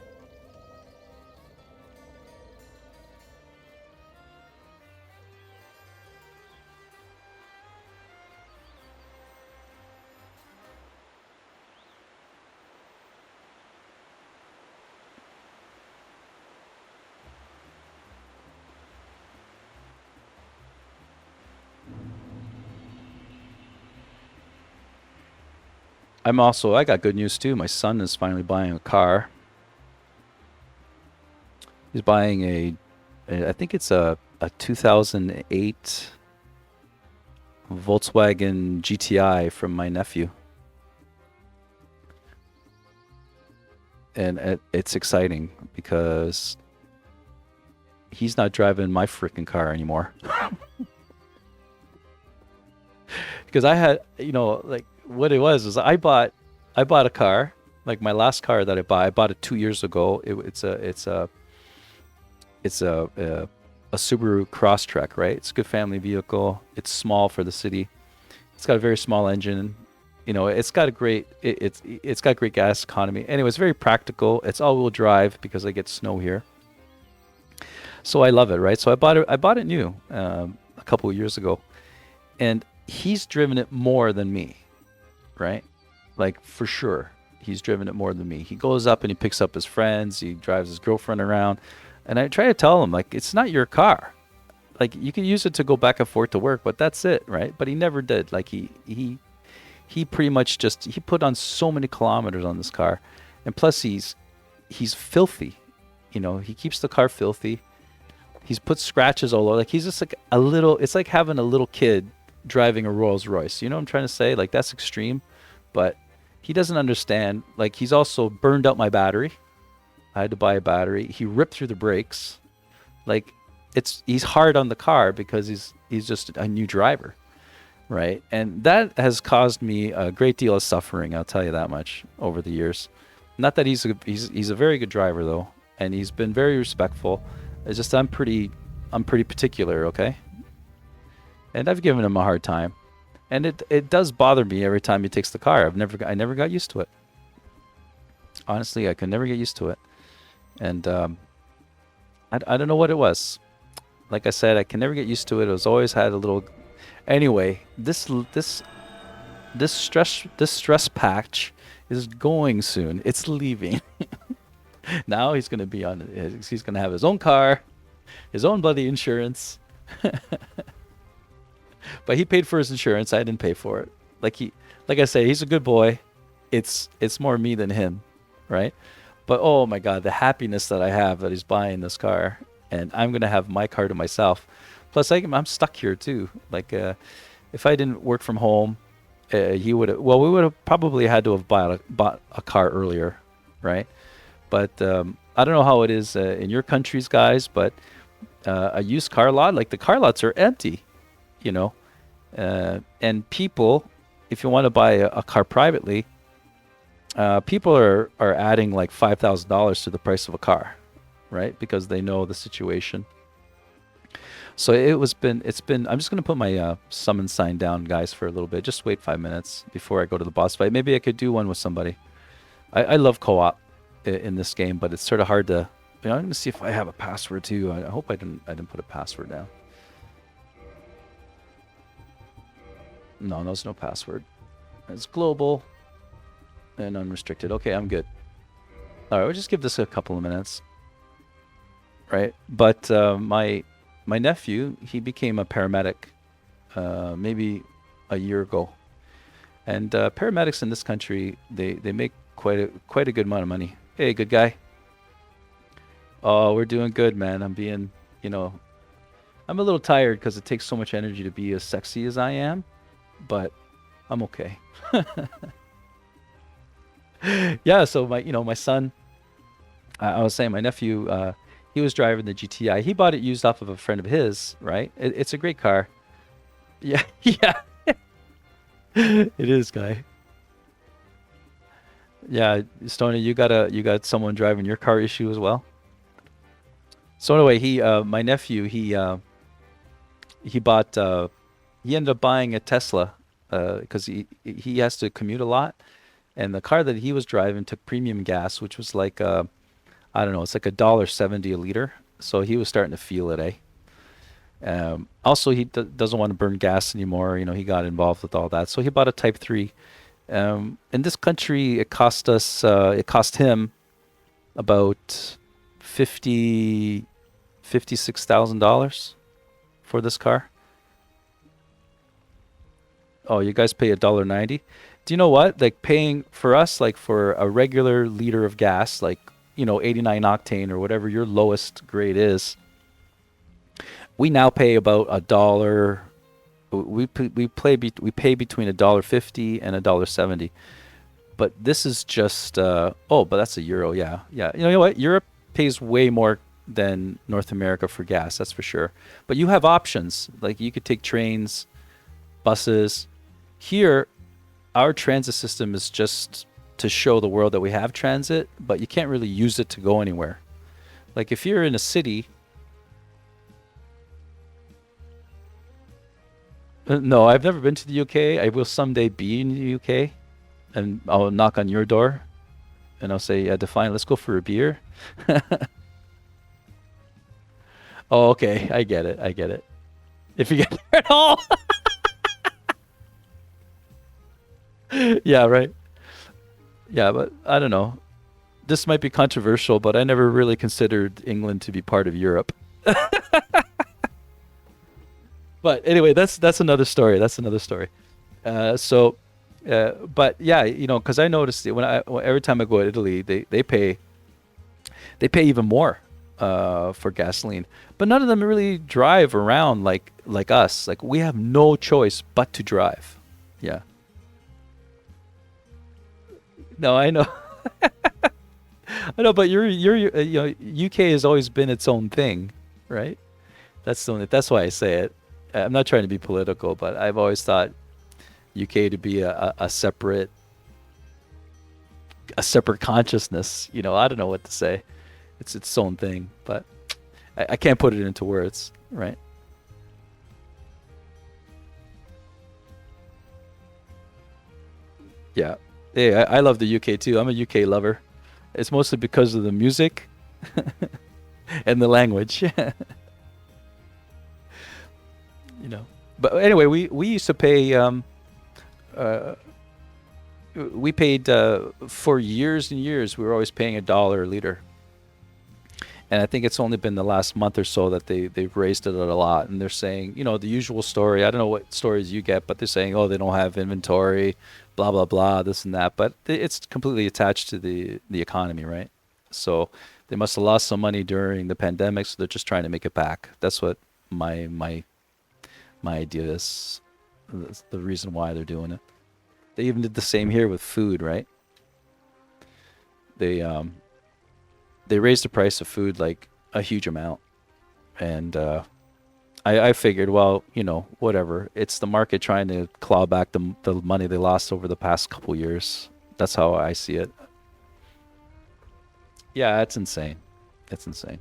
I got good news too. My son is finally buying a car. He's buying I think it's a 2008 Volkswagen GTI from my nephew. and it's exciting because he's not driving my freaking car anymore. Because I had, like what it was I bought a car, like my last car that I bought it 2 years ago. It's a Subaru Crosstrek, right? It's a good family vehicle. It's small for the city. It's got a very small engine. It's got a great it's got great gas economy. Anyway, it's very practical. It's all-wheel drive because I get snow here. So I love it, right? So I bought it new a couple of years ago, and he's driven it more than me, right? Like for sure, he's driven it more than me. He goes up and he picks up his friends. He drives his girlfriend around, and I try to tell him like it's not your car. Like you can use it to go back and forth to work, but that's it, right? But he never did. Like he pretty much just he put on so many kilometers on this car, and plus he's filthy. He keeps the car filthy. He's put scratches all over. Like he's just like a little. It's like having a little kid driving a Rolls Royce. You know what I'm trying to say? Like that's extreme, but he doesn't understand. Like he's also burned out my battery. I had to buy a battery. He ripped through the brakes. Like he's hard on the car because he's just a new driver, right? And that has caused me a great deal of suffering. I'll tell you that much over the years. Not that he's a very good driver though, and he's been very respectful. It's just I'm pretty particular, okay? And I've given him a hard time, and it does bother me every time he takes the car. I never got used to it. Honestly, I could never get used to it, and I don't know what it was. Like I said, I can never get used to it. It was always had a little. Anyway, this stress patch is going soon. It's leaving. Now he's gonna be he's gonna have his own car, his own bloody insurance. But he paid for his insurance. I didn't pay for it. Like I say, he's a good boy. It's more me than him, right? But oh my God, the happiness that I have that he's buying this car, and I'm gonna have my car to myself. Plus, I'm stuck here too. Like, if I didn't work from home, we would have probably had to have bought a car earlier, right? But I don't know how it is in your countries, guys. But a used car lot, like the car lots are empty, and people, if you want to buy a car privately, people are adding like $5,000 to the price of a car, right? Because they know the situation. So it's been. I'm just gonna put my summon sign down, guys, for a little bit. Just wait 5 minutes before I go to the boss fight. Maybe I could do one with somebody. I love co-op in this game, but it's sort of hard to. I'm gonna see if I have a password too. I hope I didn't put a password down. No, there's no password. It's global and unrestricted. Okay, I'm good. All right, we'll just give this a couple of minutes. Right, but my nephew, he became a paramedic maybe a year ago, and paramedics in this country they make quite a good amount of money. Hey, good guy. Oh, we're doing good, man. I'm a little tired because it takes so much energy to be as sexy as I am, but I'm okay. Yeah, so my son, I was saying my nephew, he was driving the GTI. He bought it used off of a friend of his, right? It's a great car. Yeah, yeah. It is, guy. Yeah, Stony, you got someone driving your car issue as well. So anyway, my nephew, he bought, he ended up buying a Tesla, because he has to commute a lot, and the car that he was driving took premium gas, which was like I don't know, it's like $1.70 a liter. So he was starting to feel it, eh? Also, he doesn't want to burn gas anymore. He got involved with all that. So he bought a Type 3. In this country, it cost him about $56,000 for this car. Oh, you guys pay $1.90. Do you know what? Like paying for us, like for a regular liter of gas, like 89 octane or whatever your lowest grade is, we now pay about $1. We pay between $1.50 and $1.70. But this is just oh, but that's a euro. Yeah, yeah. You know what? Europe pays way more than North America for gas. That's for sure. But you have options. Like you could take trains, buses. Here, our transit system is just to show the world that we have transit, but you can't really use it to go anywhere. Like if you're in a city. No, I've never been to the UK. I will someday be in the UK, and I'll knock on your door, and I'll say, "Yeah, Define, let's go for a beer." Oh, okay, I get it. I get it. If you get there at all. Yeah, right. Yeah, but I don't know. This might be controversial, but I never really considered England to be part of Europe. But anyway, that's another story. That's another story. But yeah, you know, because I noticed it every time I go to Italy, they pay even more for gasoline. But none of them really drive around like us. Like we have no choice but to drive. Yeah. No, I know. I know, but you know, UK has always been its own thing, right? That's why I say it. I'm not trying to be political, but I've always thought UK to be a separate consciousness. You know, I don't know what to say. It's its own thing, but I can't put it into words, right? Yeah. Yeah, I love the UK too. I'm a UK lover. It's mostly because of the music and the language. You know. But anyway, we used to pay uh, we paid for years and years. We were always paying $1 a liter, and I think it's only been the last month or so that they've raised it a lot. And they're saying, you know, the usual story. I don't know what stories you get, but they're saying, oh, they don't have inventory, blah blah blah, this and that. But it's completely attached to the economy, right? So they must have lost some money during the pandemic, so they're just trying to make it back. That's what my idea is. That's the reason why they're doing it. They even did the same here with food, right? They raised the price of food like a huge amount, and I figured, well, you know, whatever. It's the market trying to claw back the money they lost over the past couple years. That's how I see it. Yeah, it's insane. It's insane.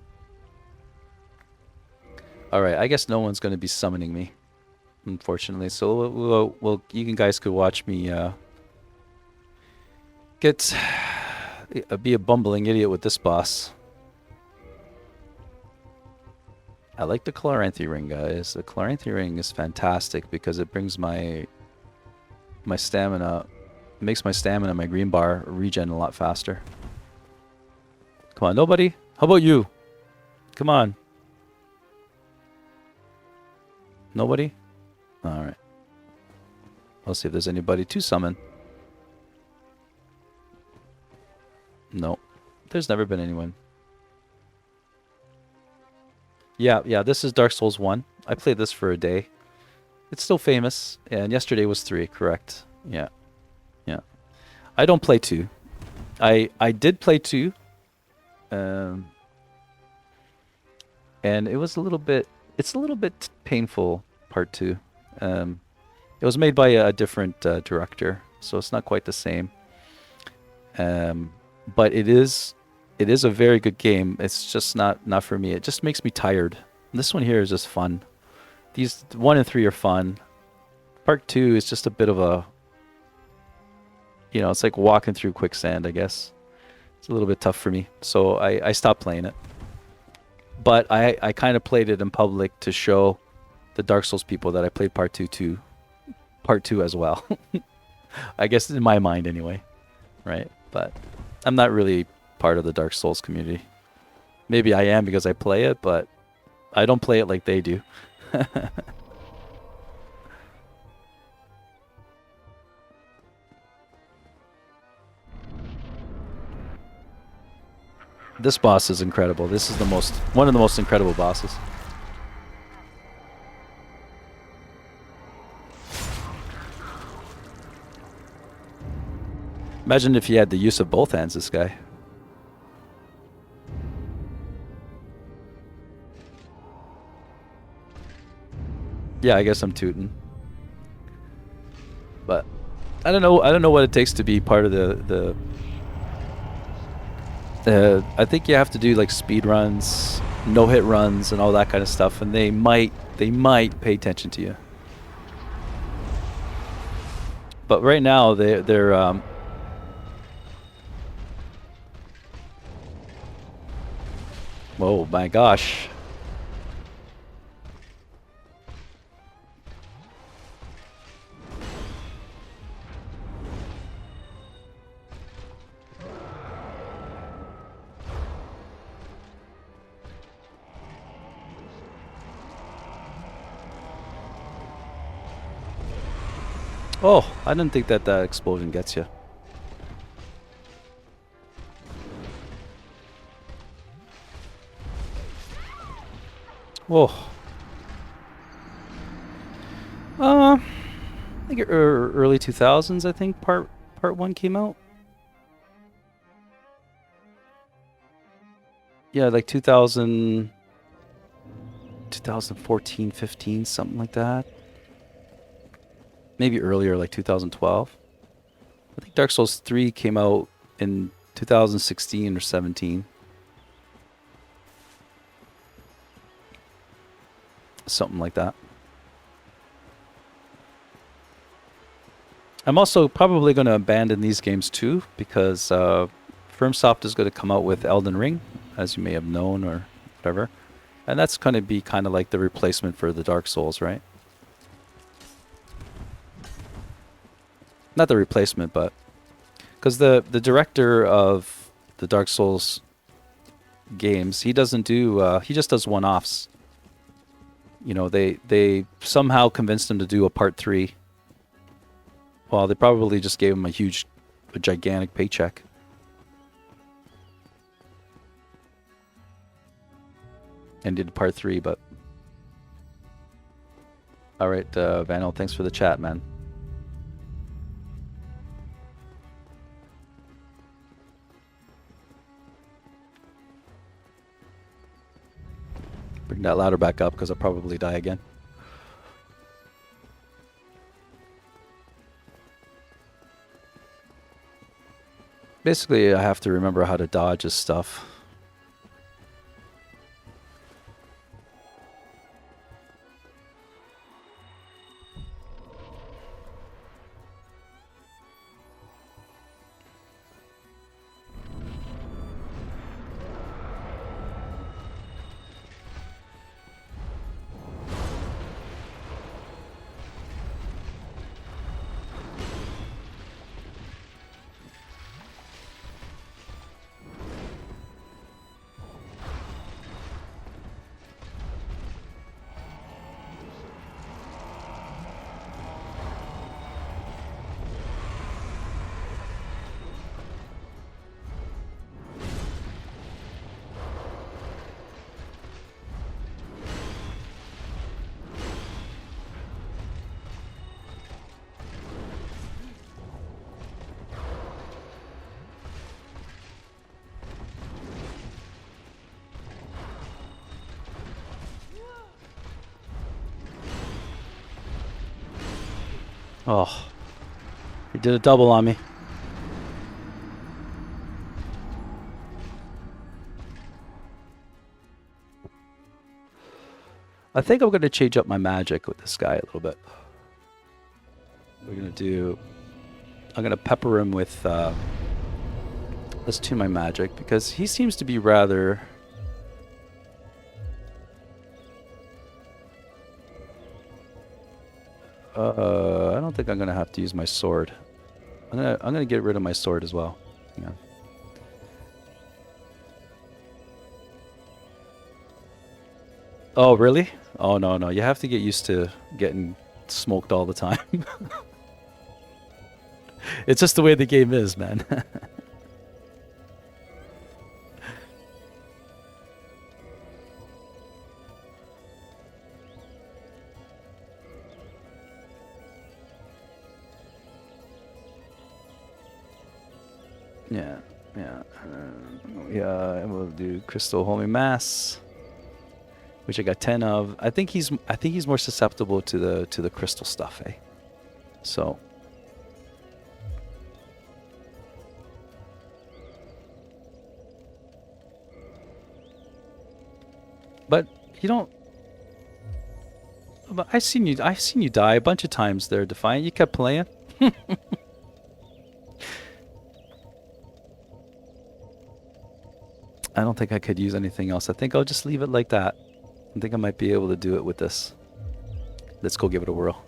All right, I guess no one's going to be summoning me, unfortunately. So you guys could watch me be a bumbling idiot with this boss. I like the Chloranthy ring, guys. The Chloranthy ring is fantastic because it brings my stamina, makes my stamina, my green bar, regen a lot faster. Come on, nobody? How about you? Come on. Nobody? Alright. I'll see if there's anybody to summon. No. There's never been anyone. Yeah, this is Dark Souls 1. I played this for a day. It's still famous, and yesterday was 3, correct. Yeah. I don't play 2. I did play 2. And it was it's a little bit painful, part 2. It was made by a different director, so it's not quite the same. But it is a very good game. It's just not for me. It just makes me tired. This one here is just fun. These 1 and 3 are fun. Part 2 is just a bit of a, you know, it's like walking through quicksand, I guess. It's a little bit tough for me, so I stopped playing it. But I kind of played it in public to show the Dark Souls people that I played part 2 as well. I guess in my mind anyway, right? But I'm not really part of the Dark Souls community. Maybe I am because I play it, but I don't play it like they do. This boss is incredible. This is one of the most incredible bosses. Imagine if he had the use of both hands, this guy. Yeah, I guess I'm tooting. But I don't know. I don't know what it takes to be part of the. I think you have to do like speed runs, no hit runs, and all that kind of stuff, and they might pay attention to you. But right now they're oh my gosh. Oh, I didn't think that that explosion gets you. Whoa. I think early 2000s. I think part one came out. Yeah, like 2000, 2014, 15, something like that. Maybe earlier, like 2012. I think Dark Souls 3 came out in 2016 or 17. Something like that. I'm also probably going to abandon these games too because FromSoft is going to come out with Elden Ring, as you may have known or whatever. And that's going to be kind of like the replacement for the Dark Souls, right? Not the replacement, but because the director of the Dark Souls games, he doesn't do he just does one-offs. You know, they somehow convinced him to do a part 3. Well, they probably just gave him a gigantic paycheck. And did part 3, but all right, Vanel, thanks for the chat, man. Bring that ladder back up because I'll probably die again. Basically, I have to remember how to dodge his stuff. Oh, he did a double on me. I think I'm going to change up my magic with this guy a little bit. I'm going to pepper him with, let's tune my magic because he seems to be rather... I don't think I'm going to have to use my sword. I'm going to get rid of my sword as well. Yeah. Oh, really? Oh, no, no. You have to get used to getting smoked all the time. It's just the way the game is, man. Yeah, yeah. Yeah, we'll do Crystal Holy Mass, which I got 10 of. I think he's more susceptible to the crystal stuff, eh? So, but you don't. But I've seen you die a bunch of times there, Defiant. You kept playing. I don't think I could use anything else. I think I'll just leave it like that. I think I might be able to do it with this. Let's go give it a whirl.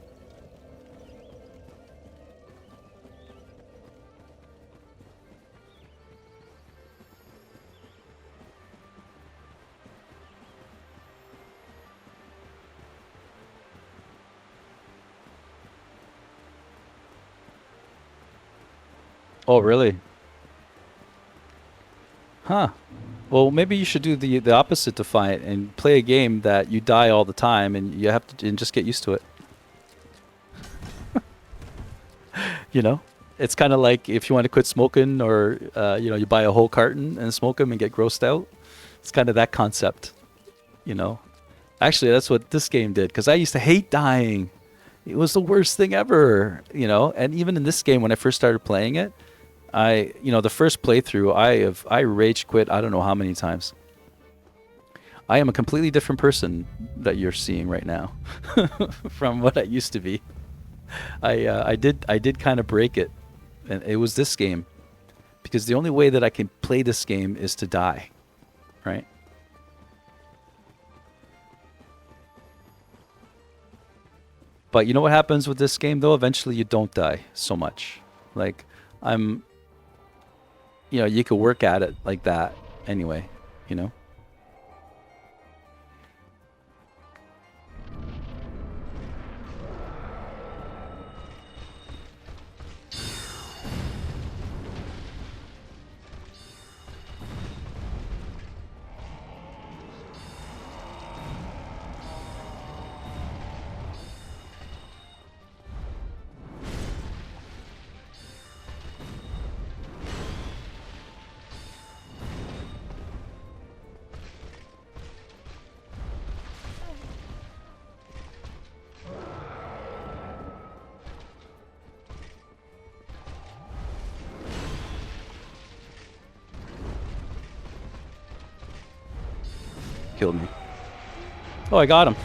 Oh, really? Huh. Well, maybe you should do the opposite, Defiant, and play a game that you die all the time, and you have to and just get used to it. You know, it's kind of like if you want to quit smoking, or you buy a whole carton and smoke them and get grossed out. It's kind of that concept. You know, actually, that's what this game did, because I used to hate dying. It was the worst thing ever. And even in this game, when I first started playing it, the first playthrough, I rage quit I don't know how many times. I am a completely different person that you're seeing right now from what I used to be. I did kind of break it, and it was this game, because the only way that I can play this game is to die, right? But you know what happens with this game though? Eventually you don't die so much. Like, I'm you could work at it like that anyway, you know? Killed me. Oh, I got him.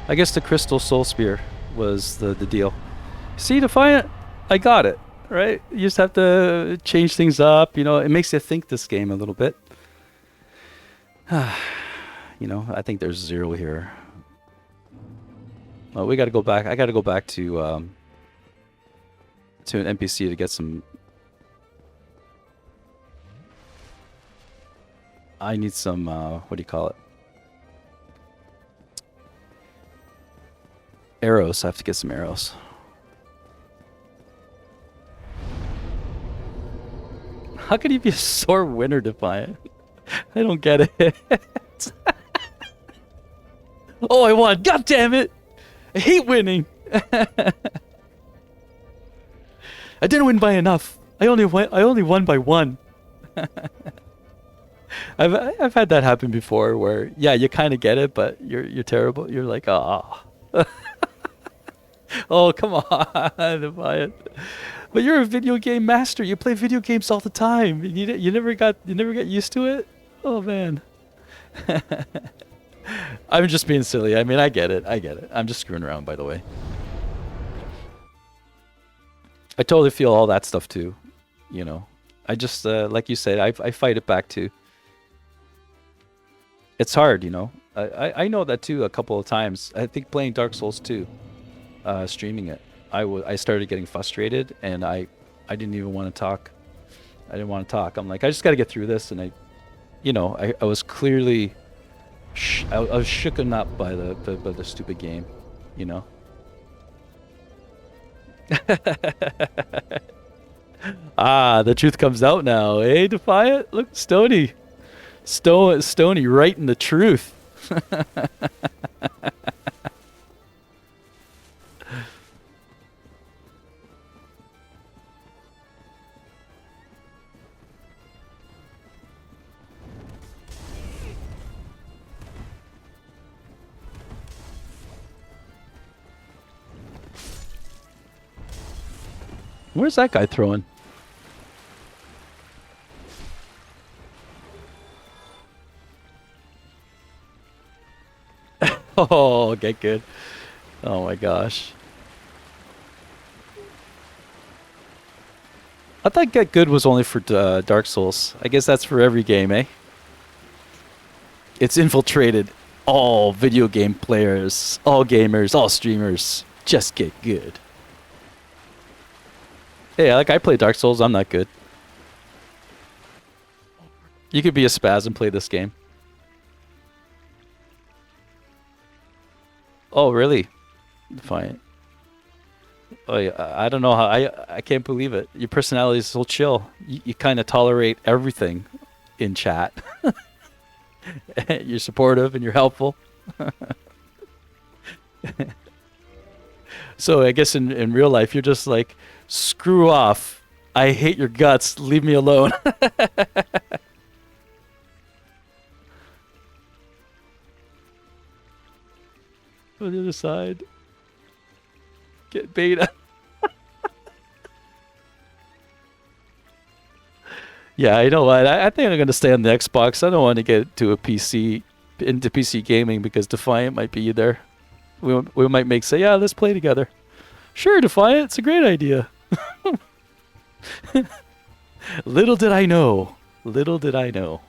I guess the Crystal Soul Spear was the deal. See, Defiant? I got it, right? You just have to change things up. It makes you think this game a little bit. I think there's 0 here. Well, we got to go back. I got to go back to an NPC to get some. I need some, what do you call it? Arrows. I have to get some arrows. How could he be a sore winner, Defiant? I don't get it. Oh, I won. God damn it. I hate winning. I didn't win by enough. I only won by 1. I've had that happen before, where you kind of get it, but you're terrible. You're like, ah. Oh, come on, Defiant. But you're a video game master. You play video games all the time. You never got used to it. Oh man. I'm just being silly. I mean, I get it. I'm just screwing around, by the way. I totally feel all that stuff too. I just like you said, I fight it back too. It's hard, I know that too a couple of times. I think playing Dark Souls 2, streaming it, I started getting frustrated, and I didn't even want to talk. I didn't want to talk. I'm like, I just got to get through this, and I was clearly, I was shooken up by the stupid game, Ah, the truth comes out now, eh, Defiant? Look, Stony writing the truth. Where's that guy throwing? Oh, get good. Oh my gosh. I thought get good was only for Dark Souls. I guess that's for every game, eh? It's infiltrated all video game players, all gamers, all streamers. Just get good. Hey, like I play Dark Souls, I'm not good. You could be a spaz and play this game. Oh, really? Fine. Oh, yeah, I don't know how. I can't believe it. Your personality is so chill. You kind of tolerate everything in chat. You're supportive and you're helpful. So I guess in real life, you're just like, screw off. I hate your guts. Leave me alone. On the other side. Get beta. Yeah, I know what. I think I'm going to stay on the Xbox. I don't want to get to into PC gaming because Defiant might be there. We might say, yeah, let's play together. Sure, Defiant, it's a great idea. Little did I know. Little did I know.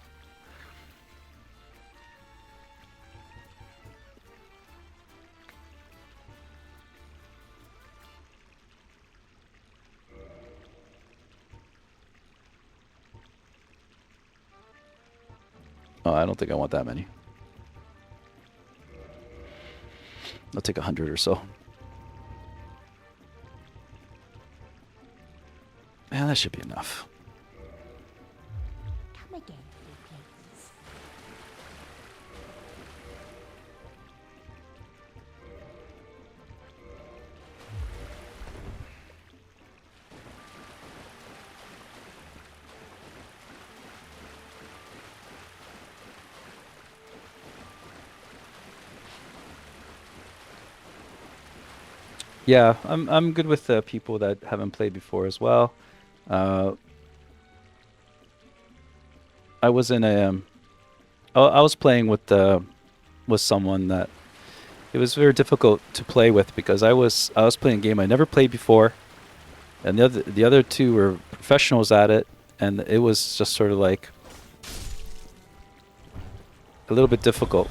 Oh, I don't think I want that many. I'll take 100 or so. Man, that should be enough. Come again, please. Yeah, I'm good with people that haven't played before as well. I was in a I was playing with someone that it was very difficult to play with because I was playing a game I never played before, and the other two were professionals at it, and it was just sort of like a little bit difficult.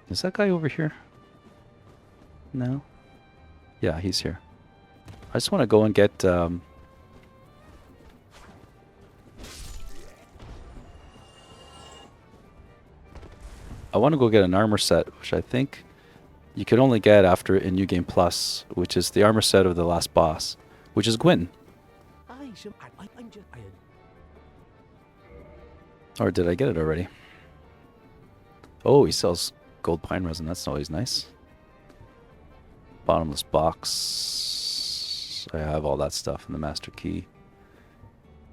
Is that guy over here? No? Yeah, he's here. I just want to go and get... I want to go get an armor set, which I think you could only get after in New Game Plus, which is the armor set of the last boss, which is Gwyn. Or did I get it already? Oh, he sells gold pine resin. That's always nice. Bottomless box. I have all that stuff in the master key.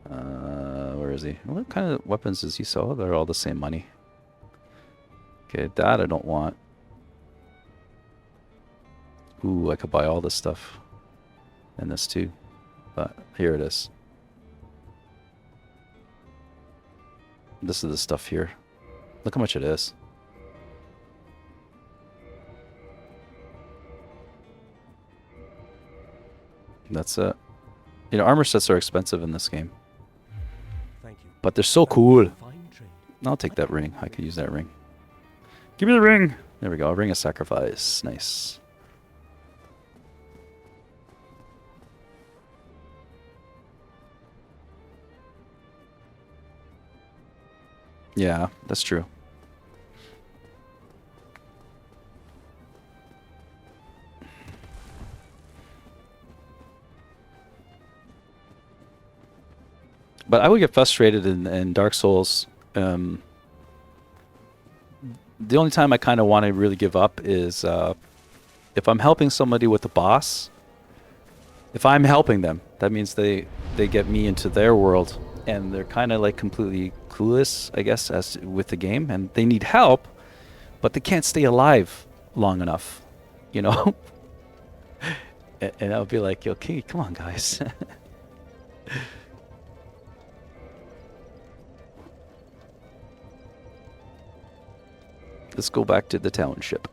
Where is he? What kind of weapons does he sell? They're all the same money. Okay, that I don't want. Ooh, I could buy all this stuff. And this too. But here it is. This is the stuff here. Look how much it is. That's it. You know, armor sets are expensive in this game. Thank you. But they're so cool. Fine trade. I'll take that ring. I could use that ring. Give me the ring! There we go. A ring of sacrifice. Nice. Yeah, that's true. But I would get frustrated in Dark Souls. The only time I kind of want to really give up is If I'm helping somebody with the boss, if I'm helping them, that means they get me into their world, and they're kind of like completely clueless, I guess, as with the game, and they need help, but they can't stay alive long enough, you know. And I'll be like, okay, come on, guys. Let's go back to the township.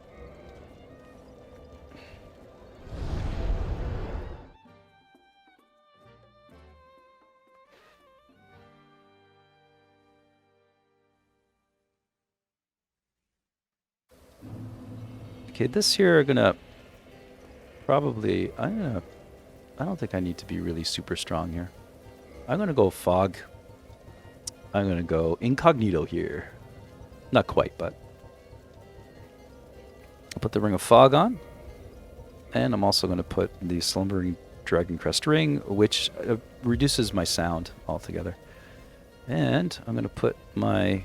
Okay, this here are gonna probably, I don't think I need to be really super strong here. I'm gonna go fog. I'm gonna go incognito here. Not quite, but I'll put the ring of fog on, and I'm also gonna put the slumbering dragon crest ring, which reduces my sound altogether. And I'm gonna put my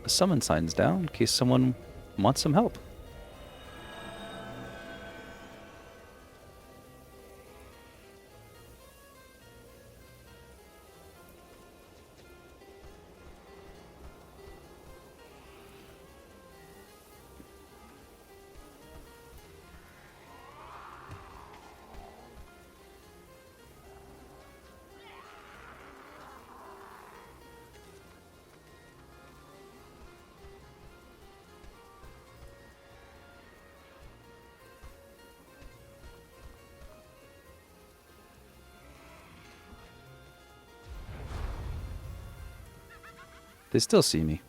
summon signs down in case someone wants some help. They still see me.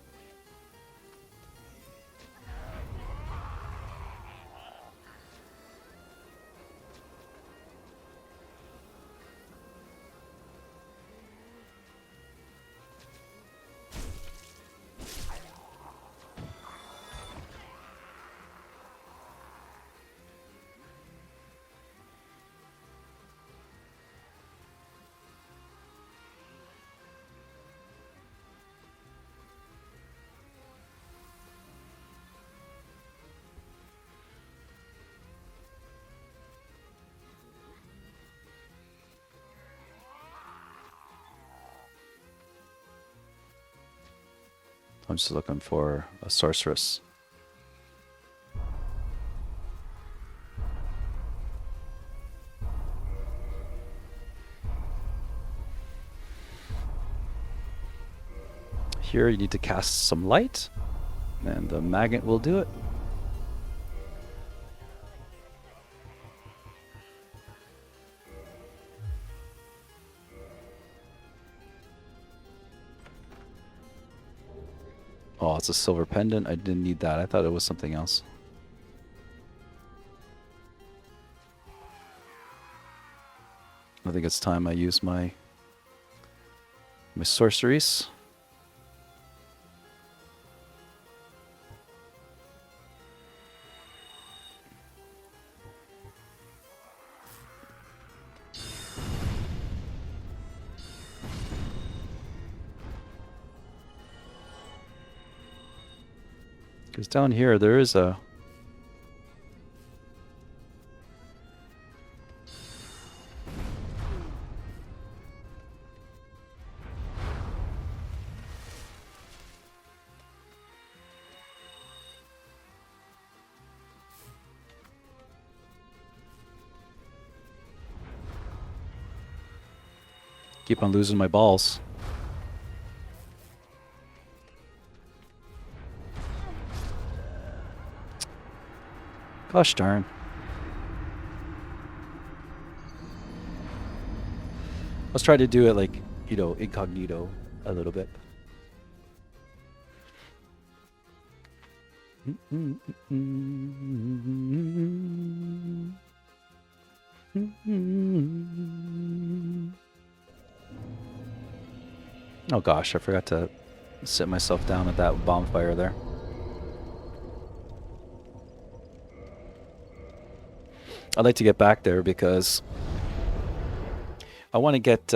I'm just looking for a sorceress. Here you need to cast some light, and the magnet will do it. Oh, it's a silver pendant. I didn't need that. I thought it was something else. I think it's time I use my sorceries. Because down here there is a... Keep on losing my balls. Gosh darn. Let's try to do it like, you know, incognito a little bit. Oh gosh, I forgot to sit myself down at that bonfire there. I'd like to get back there because I want to get,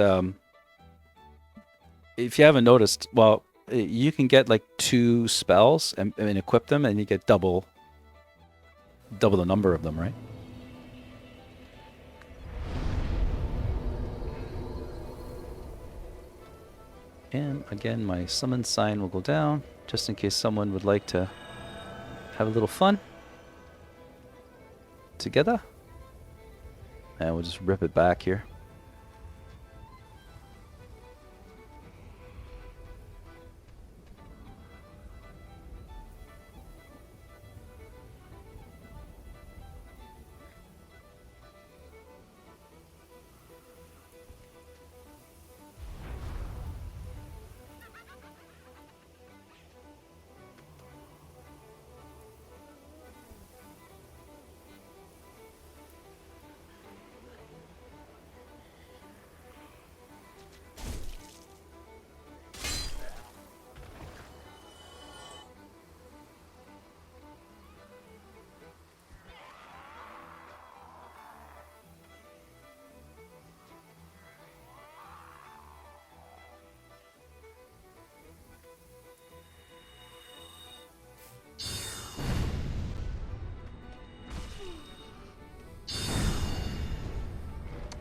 if you haven't noticed, well, you can get like 2 spells and equip them, and you get double the number of them, right? And again, my summon sign will go down, just in case someone would like to have a little fun together. And we'll just rip it back here.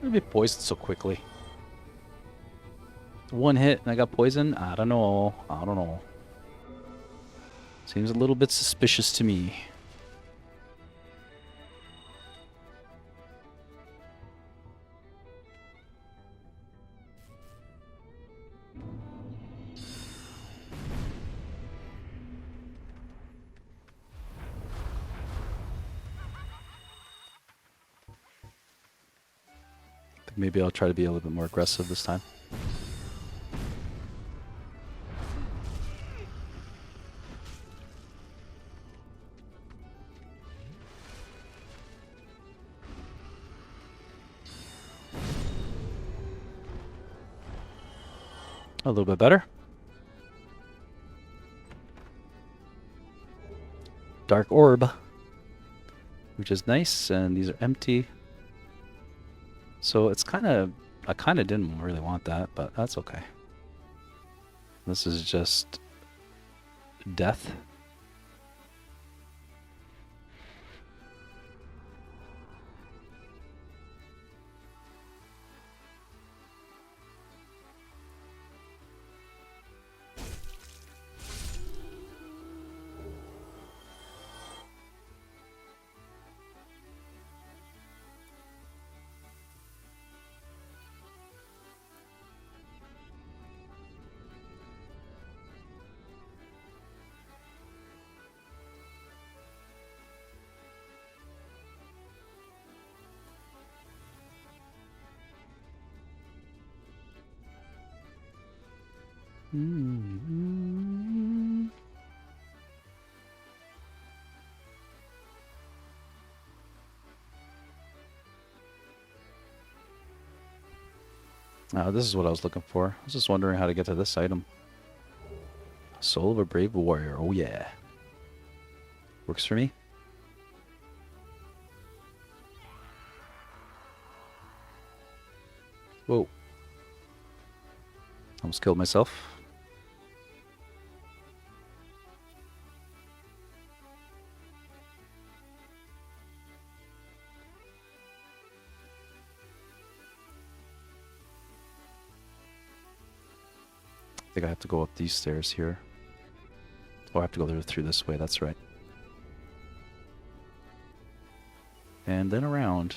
I'd be poisoned so quickly. One hit and I got poisoned? I don't know. I don't know. Seems a little bit suspicious to me. Maybe I'll try to be a little bit more aggressive this time. A little bit better. Dark orb, which is nice, and these are empty. So it's I kind of didn't really want that, but that's okay. This is just death. Mm-hmm. This is what I was looking for. I was just wondering how to get to this item. Soul of a Brave Warrior. Oh yeah. Works for me. Whoa. Almost killed myself. I think I have to go up these stairs here. Oh, I have to go through this way, that's right. And then around.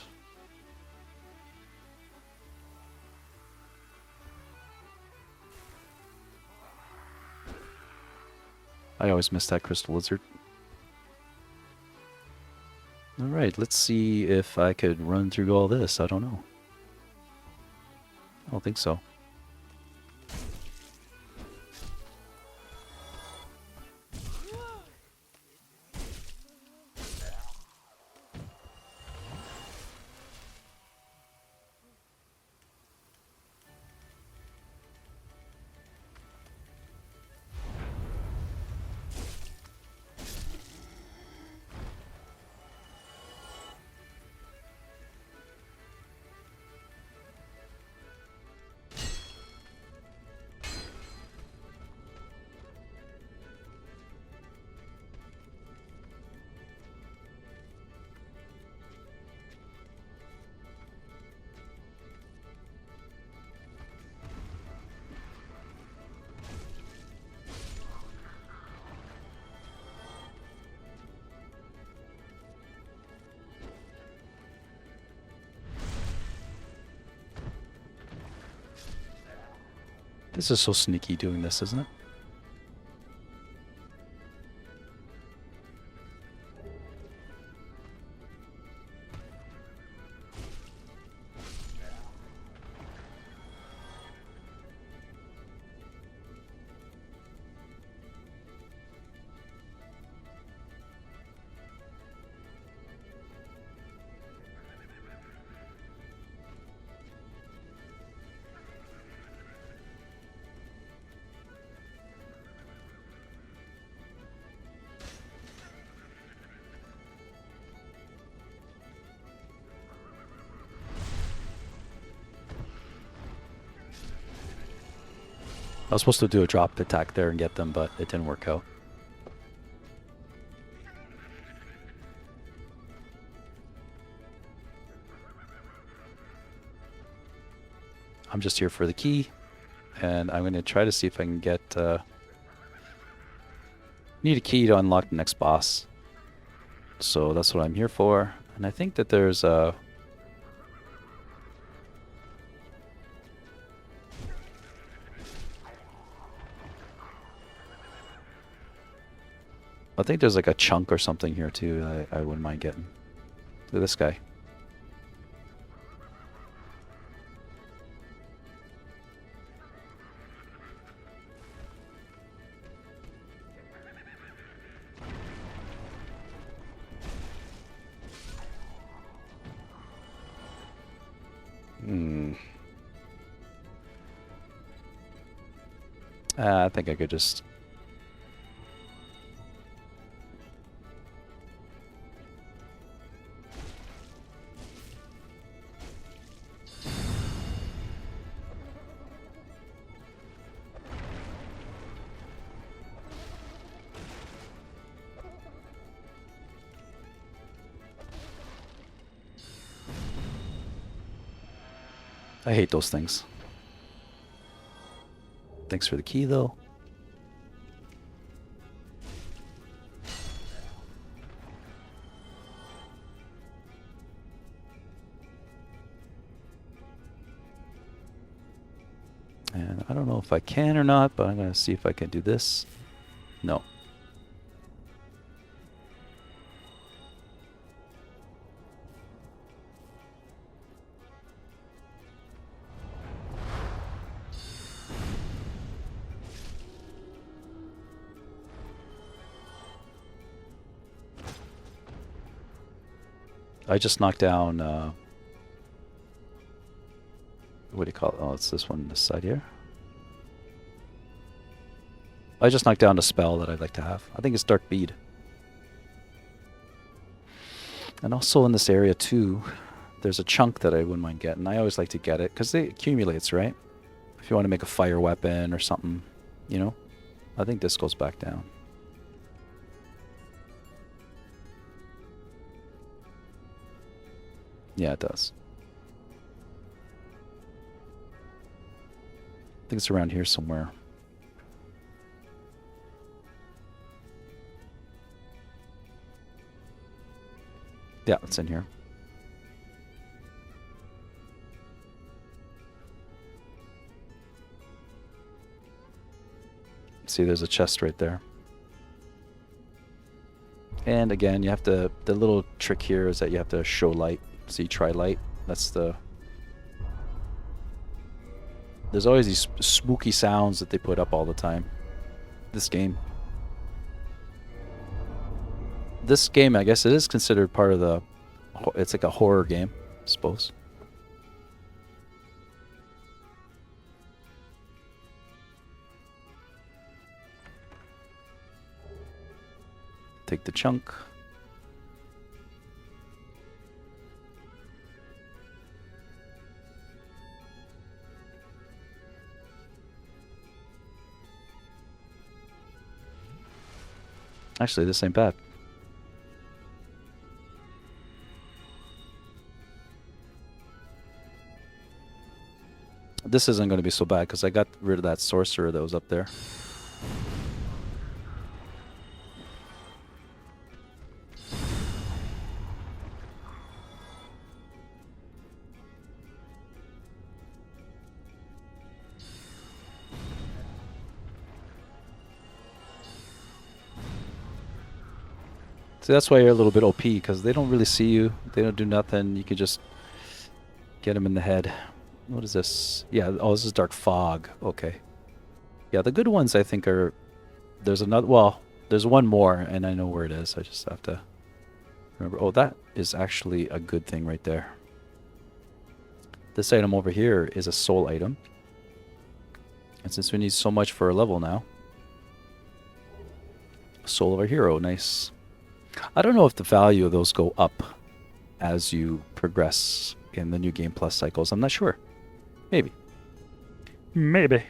I always miss that crystal lizard. Alright, let's see if I could run through all this. I don't know. I don't think so. This is so sneaky doing this, isn't it? I was supposed to do a drop attack there and get them, but it didn't work out. I'm just here for the key, and I'm going to try to see if I can get... need a key to unlock the next boss. So that's what I'm here for. And I think that there's a... I think there's like a chunk or something here too that I wouldn't mind getting. Look at this guy. I think I could just... I hate those things. Thanks for the key, though. And I don't know if I can or not, but I'm going to see if I can do this. No. I just knocked down, what do you call it? Oh, it's this one, this side here. I just knocked down a spell that I'd like to have. I think it's Dark Bead. And also in this area too, there's a chunk that I wouldn't mind getting. I always like to get it, because it accumulates, right? If you want to make a fire weapon or something, you know? I think this goes back down. Yeah, it does. I think it's around here somewhere. Yeah, it's in here. See, there's a chest right there. And again, you have to... The little trick here is that you have to show light. So you try light. That's the... There's always these spooky sounds that they put up all the time. This game. This game, I guess it is considered part of the... It's like a horror game, I suppose. Take the chunk. Actually, this ain't bad. This isn't going to be so bad because I got rid of that sorcerer that was up there. So that's why you're a little bit OP, because they don't really see you. They don't do nothing. You can just get them in the head. What is this? Yeah, oh, this is Dark Fog. Okay. Yeah, the good ones I think are... There's another... Well, there's one more, and I know where it is. I just have to remember. Oh, that is actually a good thing right there. This item over here is a soul item. And since we need so much for a level now... Soul of our hero, nice. I don't know if the value of those go up as you progress in the New Game Plus cycles. I'm not sure. Maybe. Maybe.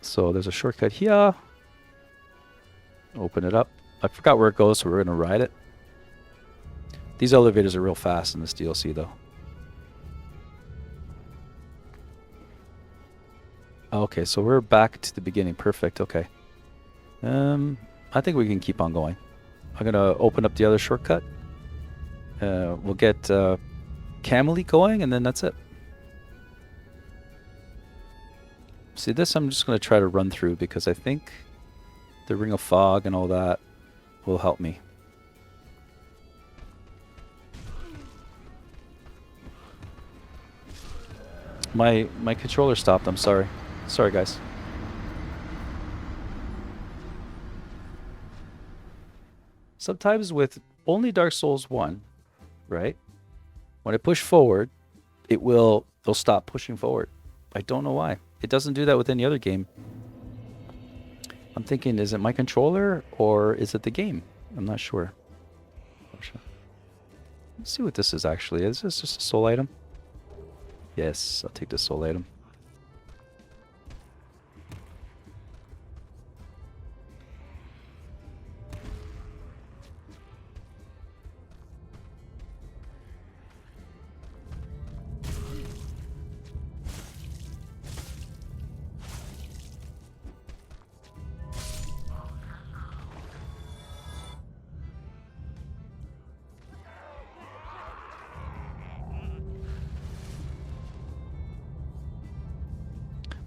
So there's a shortcut here. Open it up. I forgot where it goes, so we're going to ride it. These elevators are real fast in this DLC, though. Okay, so we're back to the beginning. Perfect, okay. I think we can keep on going. I'm going to open up the other shortcut. We'll get Camelot going, and then that's it. See, this I'm just going to try to run through, because I think the Ring of Fog and all that will help me. My controller stopped, I'm sorry. Sorry, guys. Sometimes with only Dark Souls 1, right? When I push forward, it'll stop pushing forward. I don't know why. It doesn't do that with any other game. I'm thinking, is it my controller or is it the game? I'm not sure. Let's see what this is actually. Is this just a soul item? Yes, I'll take the soul item.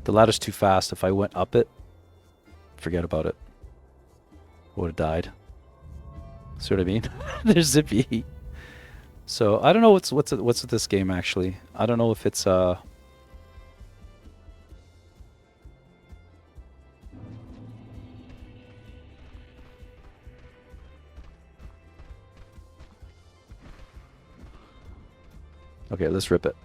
The ladder's too fast. If I went up it, forget about it. I would have died. See what I mean? There's Zippy. So I don't know what's with this game actually. I don't know if it's Okay, let's rip it.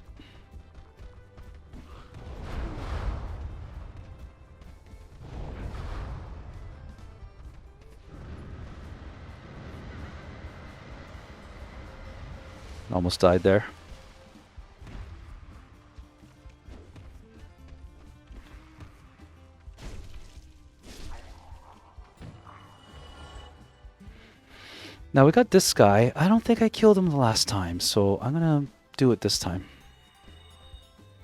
Almost died there. Now we got this guy. I don't think I killed him the last time, so I'm gonna do it this time.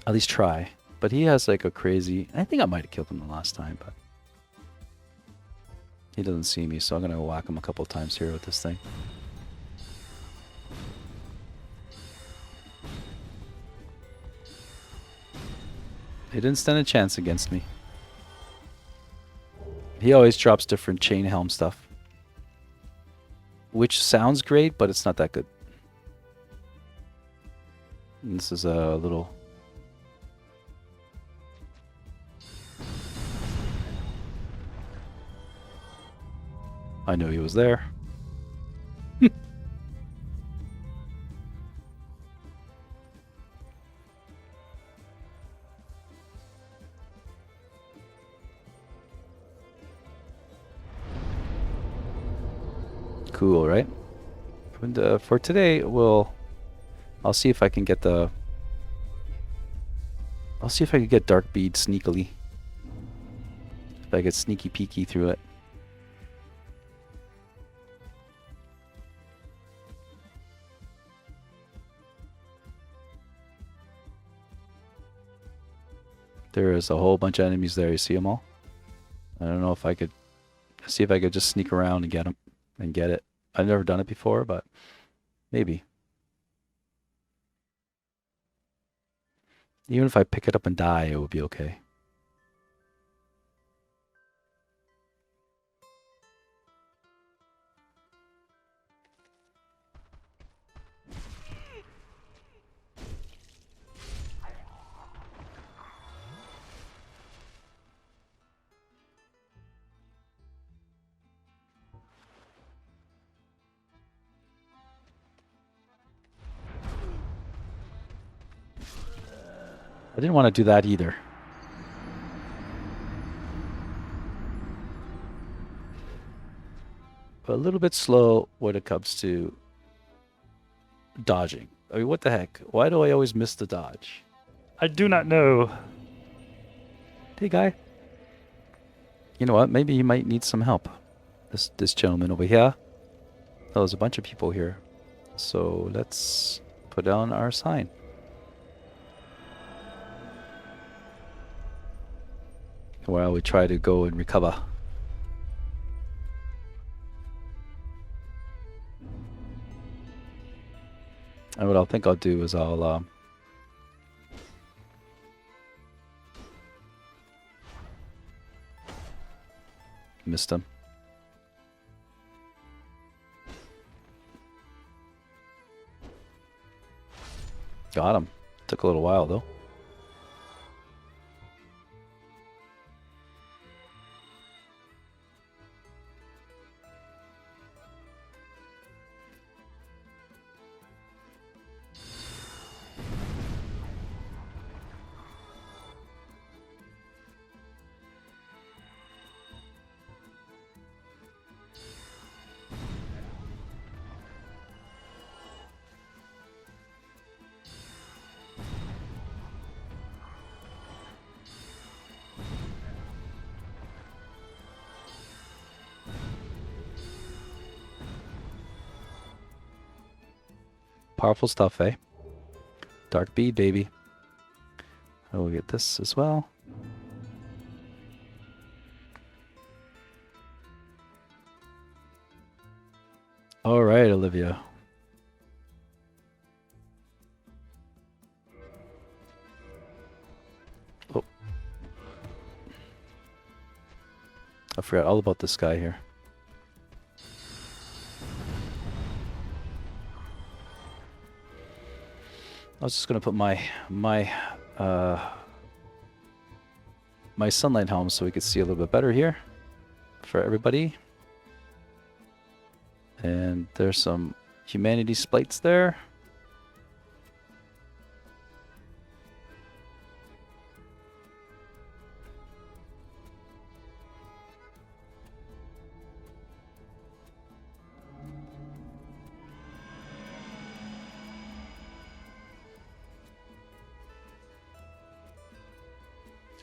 At least try. But he has like a crazy... I think I might have killed him the last time, but... He doesn't see me, so I'm gonna whack him a couple times here with this thing. He didn't stand a chance against me. He always drops different chain helm stuff. Which sounds great, but it's not that good. And this is a little... I knew he was there. Cool, right? And, for today, I'll see if I can get the... I'll see if I can get Dark Bead sneakily. If I get sneaky peeky through it. There is a whole bunch of enemies there. You see them all? I don't know if I could... See if I could just sneak around and get them. And get it. I've never done it before, but maybe. Even if I pick it up and die, it would be okay. I didn't want to do that either. But a little bit slow when it comes to dodging. I mean, what the heck? Why do I always miss the dodge? I do not know. Hey, guy. You know what? Maybe he might need some help. This gentleman over here. Oh, there's a bunch of people here. So let's put down our sign. While we try to go and recover. And what I think I'll do is I'll missed him. Got him. Took a little while though. Powerful stuff, eh? Dark bead, baby. I will get this as well. All right, Olivia. Oh. I forgot all about this guy here. I was just gonna put my sunlight helm so we could see a little bit better here for everybody. And there's some humanity splites there.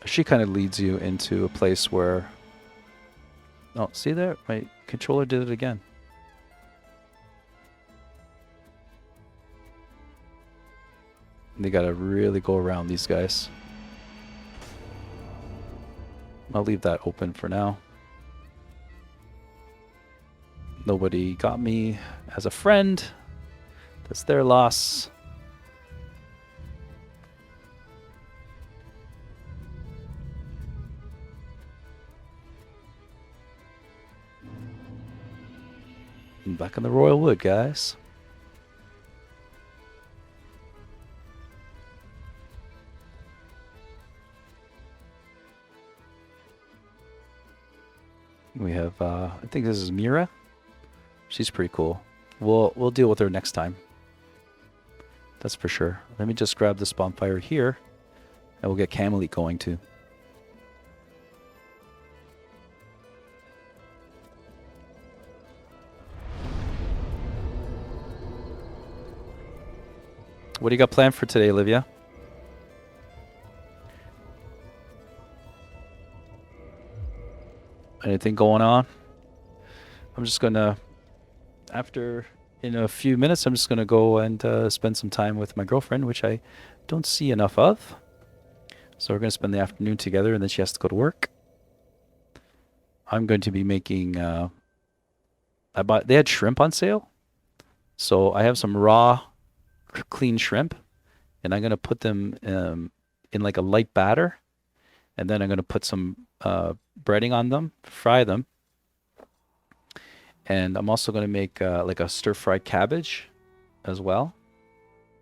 She kind of leads you into a place where... Oh, see there? My controller did it again. They gotta really go around these guys. I'll leave that open for now. Nobody got me as a friend. That's their loss. I'm back in the Royal Wood, guys. We have, I think this is Mira. She's pretty cool. We'll deal with her next time. That's for sure. Let me just grab this bonfire here, and we'll get Camelot going too. What do you got planned for today, Olivia? Anything going on? I'm just gonna, in a few minutes, I'm just gonna go and spend some time with my girlfriend, which I don't see enough of. So we're gonna spend the afternoon together, and then she has to go to work. I'm going to be making. They had shrimp on sale, so I have some raw, clean shrimp, and I'm gonna put them in like a light batter, and then I'm gonna put some breading on them, fry them, and I'm also gonna make like a stir-fried cabbage as well.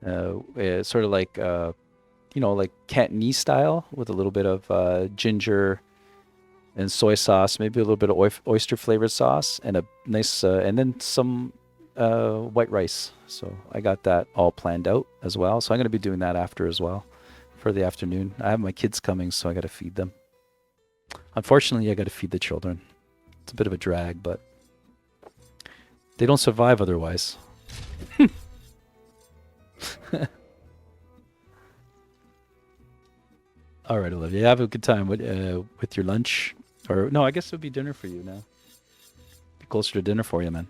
It's sort of like like Cantonese style with a little bit of ginger and soy sauce, maybe a little bit of oyster flavored sauce, and a nice and then some white rice. So I got that all planned out as well. So I'm gonna be doing that after as well for the afternoon. I have my kids coming, so I got to feed them. Unfortunately, I got to feed the children. It's a bit of a drag, but they don't survive otherwise. All right, Olivia, have a good time with your lunch. Or no, I guess it would be dinner for you now. Be closer to dinner for you, man.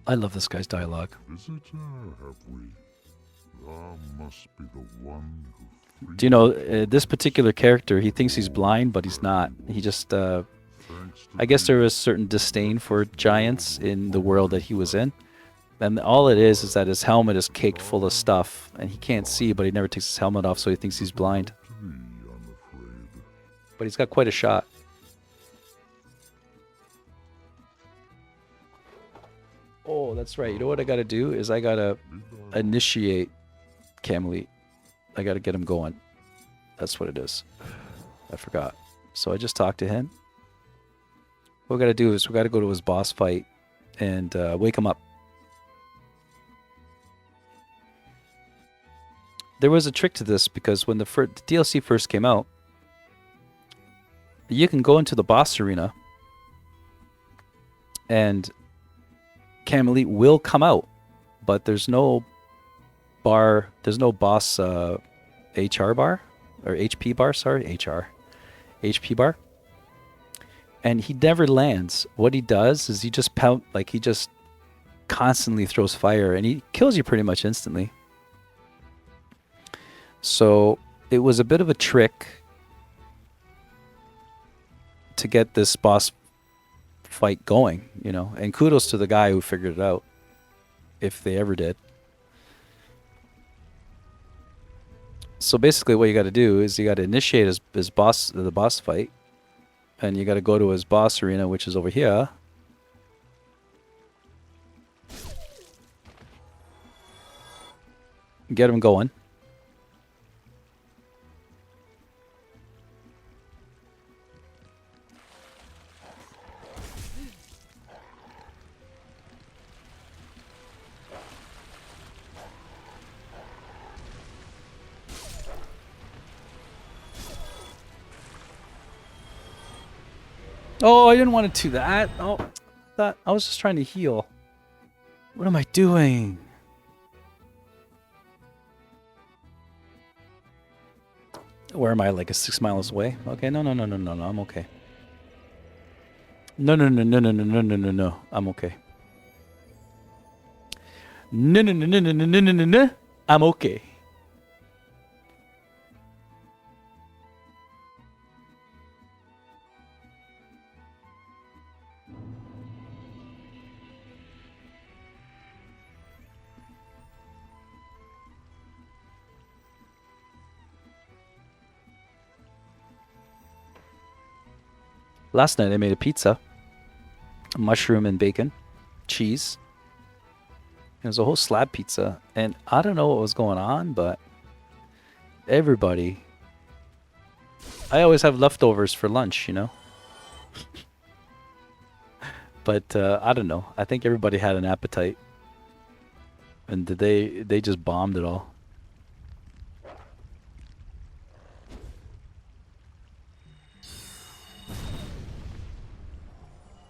I love this guy's dialogue. Visitor, have we? Thou must be the one who Do you know this particular character? He thinks he's blind, but he's not. He just, I guess there was certain disdain for giants in the world that he was in. And all it is that his helmet is caked full of stuff, and he can't see, but he never takes his helmet off, so he thinks he's blind. But he's got quite a shot. Oh, that's right. You know what I gotta do is I gotta initiate Camelot. I gotta get him going. That's what it is. I forgot. So I just talked to him. What we gotta do is we gotta go to his boss fight and wake him up. There was a trick to this because when the DLC first came out, you can go into the boss arena and Camelot will come out, but there's no bar, there's no boss HR bar, or HP bar, sorry, HP bar. And he never lands. What he does is he just he just constantly throws fire, and he kills you pretty much instantly. So it was a bit of a trick to get this boss fight going, and kudos to the guy who figured it out, if they ever did. So basically what you got to do is you got to initiate the boss fight, and you got to go to his boss arena, which is over here. Get him going. Oh, I didn't want to do that. Oh, I was just trying to heal. What am I doing? Where am I? Like 6 miles away? Okay, no, I'm okay. No, I'm okay. No, I'm okay. Last night I made a pizza. Mushroom and bacon. Cheese. It was a whole slab pizza. And I don't know what was going on, but everybody... I always have leftovers for lunch, But I don't know. I think everybody had an appetite. And they just bombed it all.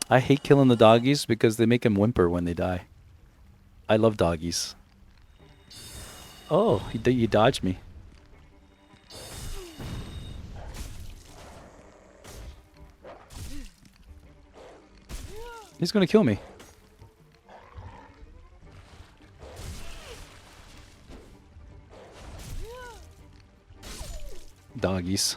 I hate killing the doggies because they make them whimper when they die. I love doggies. Oh, you dodged me. He's gonna kill me. Doggies.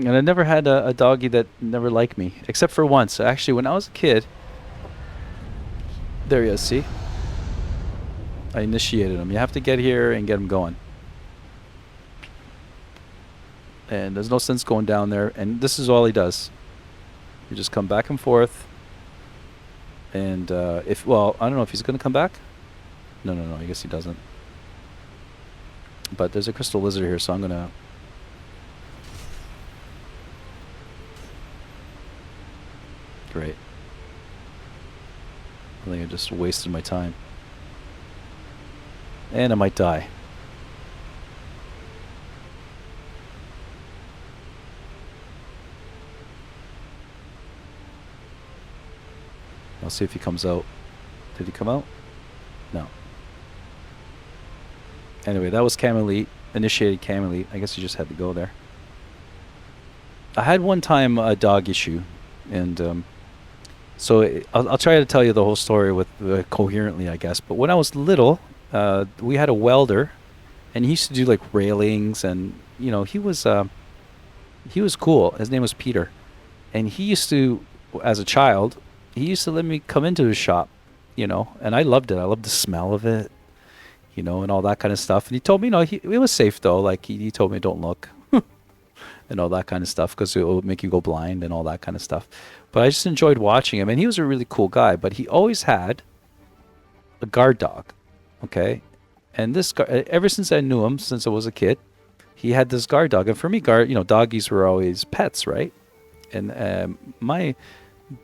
And I never had a doggy that never liked me, except for once. Actually, when I was a kid, there you see. I initiated him. You have to get here and get him going. And there's no sense going down there. And this is all he does. You just come back and forth. And well, I don't know if he's going to come back. No, I guess he doesn't. But there's a crystal lizard here, so I'm going to... Great. I think I just wasted my time. And I might die. I'll see if he comes out. Did he come out? No. Anyway, that was Camelite. Initiated Camelite. I guess you just had to go there. I had one time a dog issue. And so I'll try to tell you the whole story with coherently, I guess. But when I was little, we had a welder. And he used to do like railings. And, you know, he was cool. His name was Peter. And he used to, as a child... He used to let me come into his shop, you know, and I loved it. I loved the smell of it, you know, and all that kind of stuff. And he told me, you know, it was safe though. Like he told me, don't look and all that kind of stuff because it will make you go blind and all that kind of stuff. But I just enjoyed watching him. And he was a really cool guy, but he always had a guard dog. Okay. And this guy, ever since I knew him, since I was a kid, he had this guard dog. And for me, doggies were always pets, right? And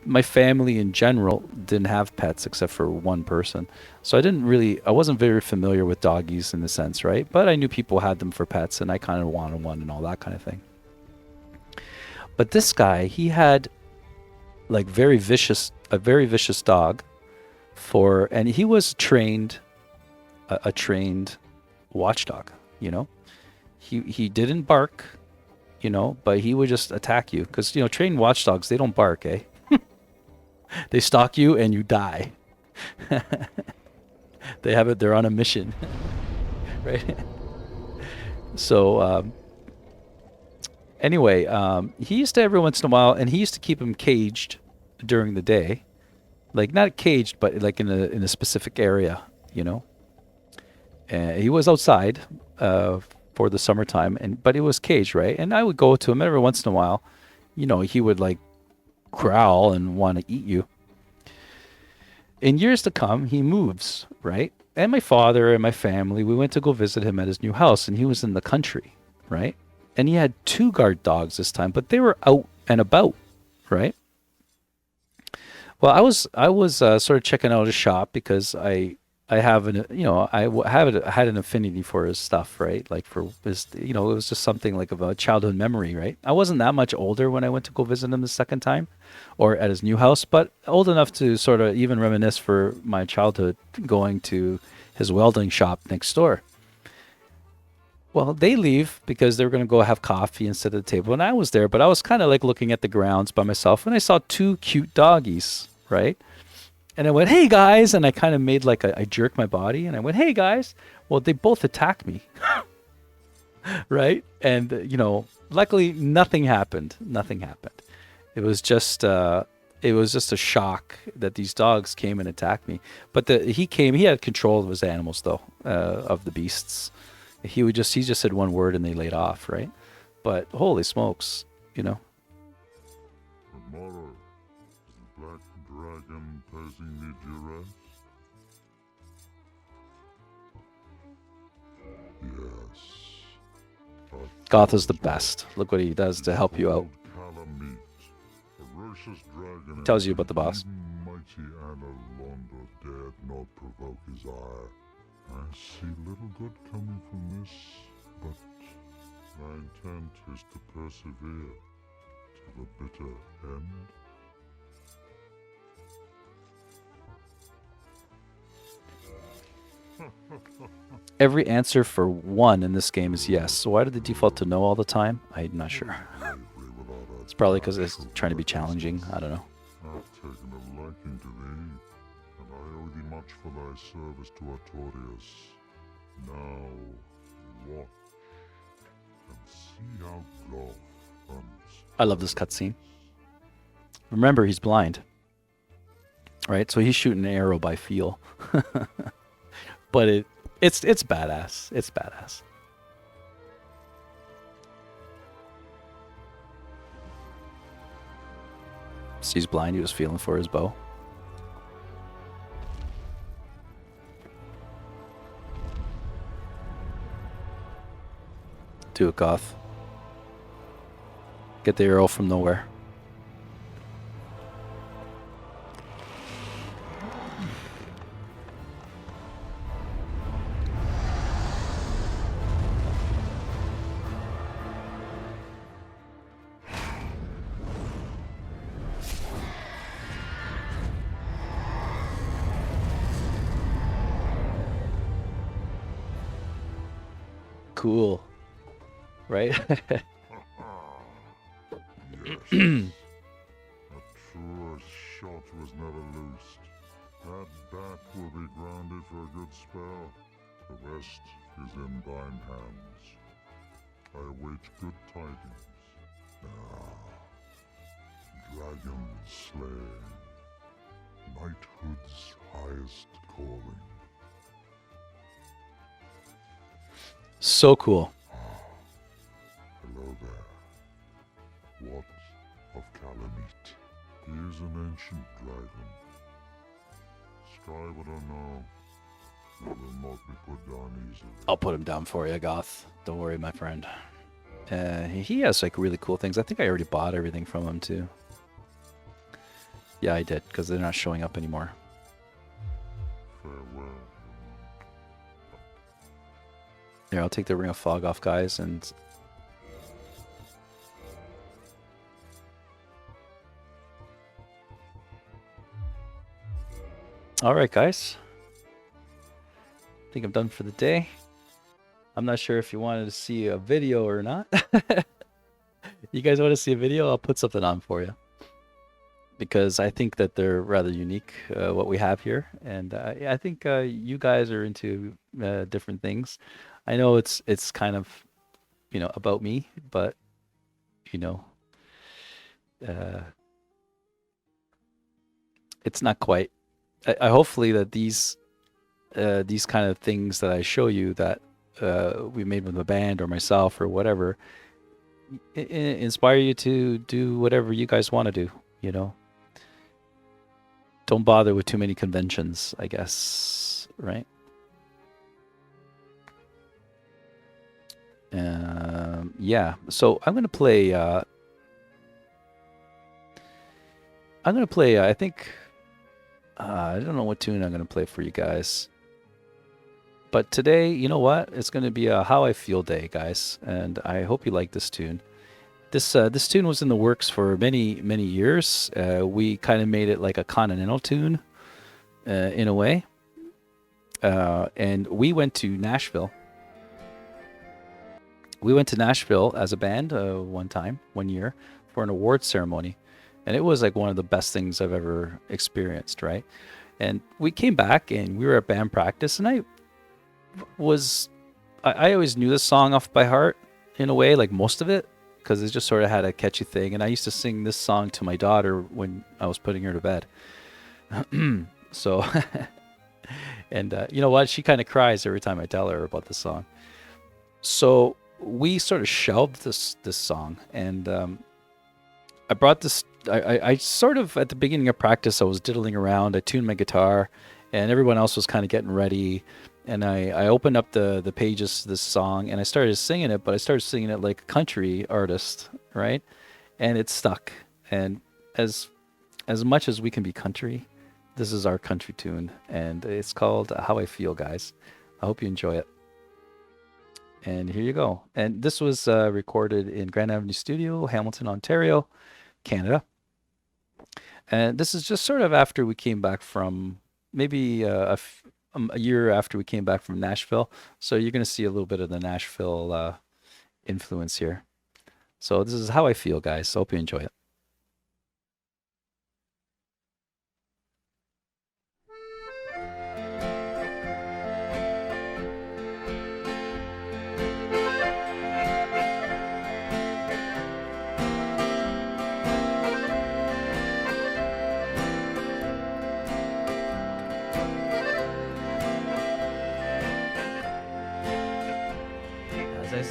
my family in general didn't have pets except for one person. So I wasn't very familiar with doggies in the sense, right? But I knew people had them for pets and I kind of wanted one and all that kind of thing. But this guy, he had like a very vicious dog and he was a trained watchdog, you know? He didn't bark, you know, but he would just attack you because, you know, trained watchdogs, they don't bark, eh? They stalk you and you die. They're on a mission. Right? So, anyway, he used to every once in a while, and he used to keep him caged during the day. Like, not caged, but like in a specific area, you know? And he was outside for the summertime, but it was caged, right? And I would go to him every once in a while. You know, he would like growl and want to eat you. In years to come, he moves, right? And my father and my family, we went to go visit him at his new house, and he was in the country, right? And he had 2 guard dogs this time, but they were out and about, right? Well, I was sort of checking out his shop because I had an affinity for his stuff, right? Like for his, you know, it was just something like of a childhood memory, right? I wasn't that much older when I went to go visit him the second time or at his new house, but old enough to sort of even reminisce for my childhood going to his welding shop next door. Well, they leave because they were going to go have coffee instead of the table. And I was there, but I was kind of like looking at the grounds by myself and I saw 2 cute doggies, right? And I went, hey guys, and I kind of made like I jerked my body and I went, hey guys. Well, they both attacked me. Right? And, you know, luckily nothing happened. It was just a shock that these dogs came and attacked me. But he had control of his animals though, of the beasts. He just said one word and they laid off, right? But holy smokes, you know. Tomorrow, is the black dragon posing me duress? Yes. Goth is the best. Look what he does to help you out. Tells you about the boss. Mighty Anna Londo dared not provoke his ire. I see little good coming from this, but my intent is to persevere to the bitter end. Every answer for 1 in this game is yes. So why did they default to no all the time? I'm not sure. It's probably because it's trying to be challenging. I don't know. I've taken a liking to thee, and I owe thee much for thy service to Artorias. Now, watch and see how Golf fronts. I love this cutscene. Remember, he's blind, right? So he's shooting an arrow by feel. But it's badass. It's badass. So he's blind. He was feeling for his bow. Do it, Goth. Get the arrow from nowhere. Cool. Right? Yes. A true shot was never loosed. That bat will be grounded for a good spell. The rest is in thine hands. I await good tidings. Dragon slaying. Knighthood's highest calling. So cool. Hello there. What of Calamite? He is an ancient dragon. Sky would know. He will not be put down easily. I'll put him down for you, Goth. Don't worry, my friend. He has like really cool things. I think I already bought everything from him too. Yeah, I did, because they're not showing up anymore. Farewell. Here, I'll take the Ring of Fog off, guys, and... Alright, guys. I think I'm done for the day. I'm not sure if you wanted to see a video or not. You guys want to see a video? I'll put something on for you. Because I think that they're rather unique, what we have here. And I think you guys are into different things. I know it's kind of, you know, about me, but, you know, it's not quite. I hopefully that these kind of things that I show you that we made with a band or myself or whatever, inspire you to do whatever you guys want to do, you know. Don't bother with too many conventions, I guess, right? Yeah, so I'm gonna play. I think. I don't know what tune I'm gonna play for you guys. But today, you know what? It's gonna be a How I Feel Day, guys, and I hope you like this tune. This tune was in the works for many years. We kind of made it like a continental tune, in a way. And we went to Nashville. We went to Nashville as a band one year, for an award ceremony. And it was like one of the best things I've ever experienced, right? And we came back and we were at band practice, and I always knew the song off by heart in a way, like most of it, because it just sort of had a catchy thing. And I used to sing this song to my daughter when I was putting her to bed. So, and you know what? She kind of cries every time I tell her about the song. So we sort of shelved this song, and I brought this. I sort of, at the beginning of practice, I was diddling around. I tuned my guitar, and everyone else was kind of getting ready. And I opened up the pages to this song, and I started singing it, but I started singing it like a country artist, right? And it stuck. And as much as we can be country, this is our country tune, and it's called How I Feel, guys. I hope you enjoy it. And here you go. And this was recorded in Grand Avenue Studio, Hamilton, Ontario, Canada. And this is just sort of after we came back from, maybe a year after we came back from Nashville. So you're going to see a little bit of the Nashville influence here. So this is How I Feel, guys. Hope you enjoy it.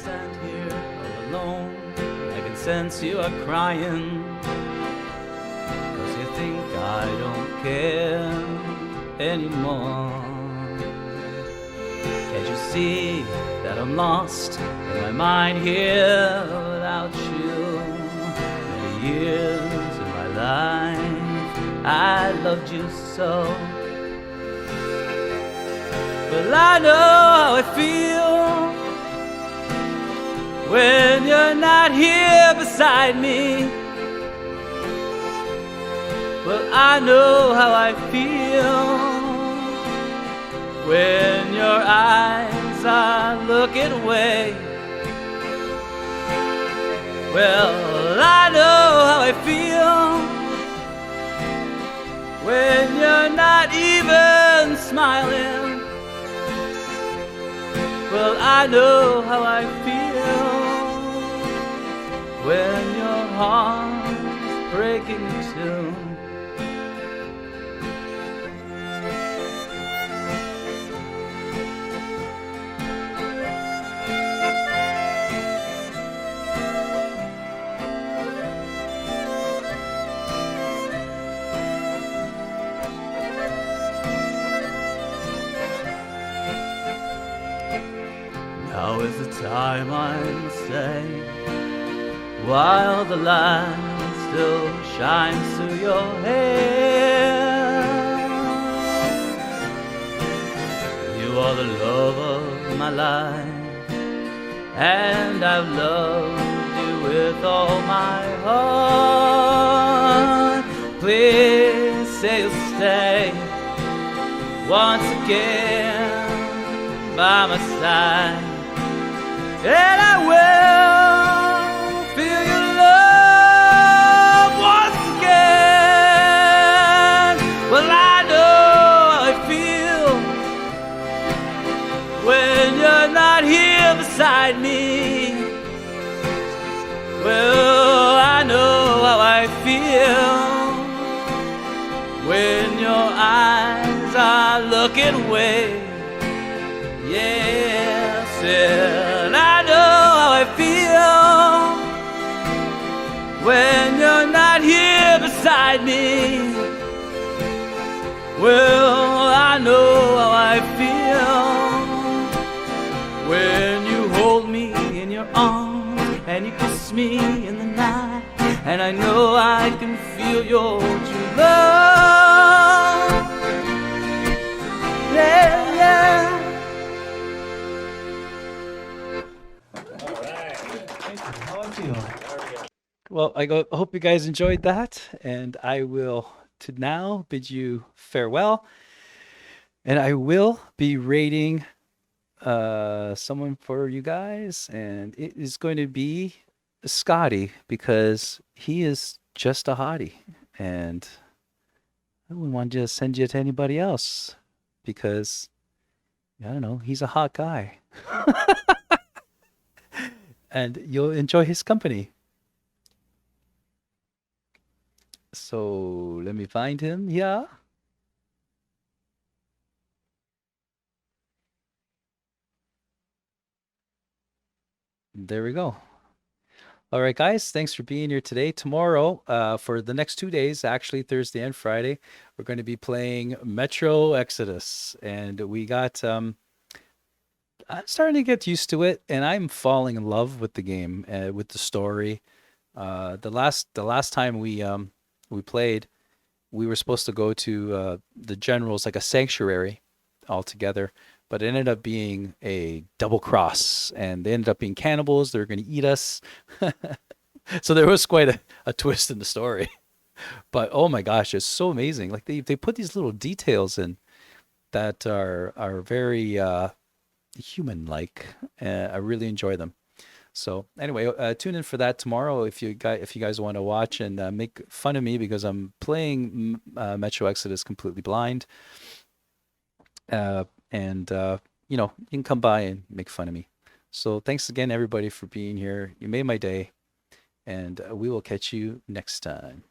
stand here all alone, I can sense you are crying, 'cause you think I don't care anymore. Can't you see that I'm lost in my mind here without you? Many years in my life I loved you so. Well, I know how I feel when you're not here beside me. Well, I know how I feel when your eyes are looking away. Well, I know how I feel when you're not even smiling. Well, I know how I feel when your heart's breaking too. Now is the time, I must say, while the light still shines through your hair. You are the love of my life, and I've loved you with all my heart. Please say you'll stay once again by my side, and I will feel your love once again. Well, I know how I feel when you're not here beside me. Well, I know how I feel when your eyes are looking away. Yes, and I know how I feel when you're not here beside me. Well, I know how I feel when you hold me in your arms and you kiss me in the night, and I know I can feel your true love. Yeah, yeah. Well, I hope you guys enjoyed that, and I will to now bid you farewell. And I will be rating someone for you guys, and it is going to be Scotty, because he is just a hottie, and I wouldn't want to send you to anybody else because I don't know, he's a hot guy. And you'll enjoy his company. So let me find him. Yeah. There we go. All right, guys, thanks for being here today. Tomorrow, for the next 2 days, actually Thursday and Friday, we're going to be playing Metro Exodus, and we got I'm starting to get used to it, and I'm falling in love with the game, with the story. The last time we played, we were supposed to go to the generals, like a sanctuary, all together, but it ended up being a double cross, and they ended up being cannibals. They were going to eat us. So there was quite a twist in the story. But oh my gosh, it's so amazing. Like they put these little details in that are very human-like. I really enjoy them. So anyway, tune in for that tomorrow if you guys want to watch and make fun of me because I'm playing Metro Exodus completely blind. And you know, you can come by and make fun of me. So thanks again, everybody, for being here. You made my day, and we will catch you next time.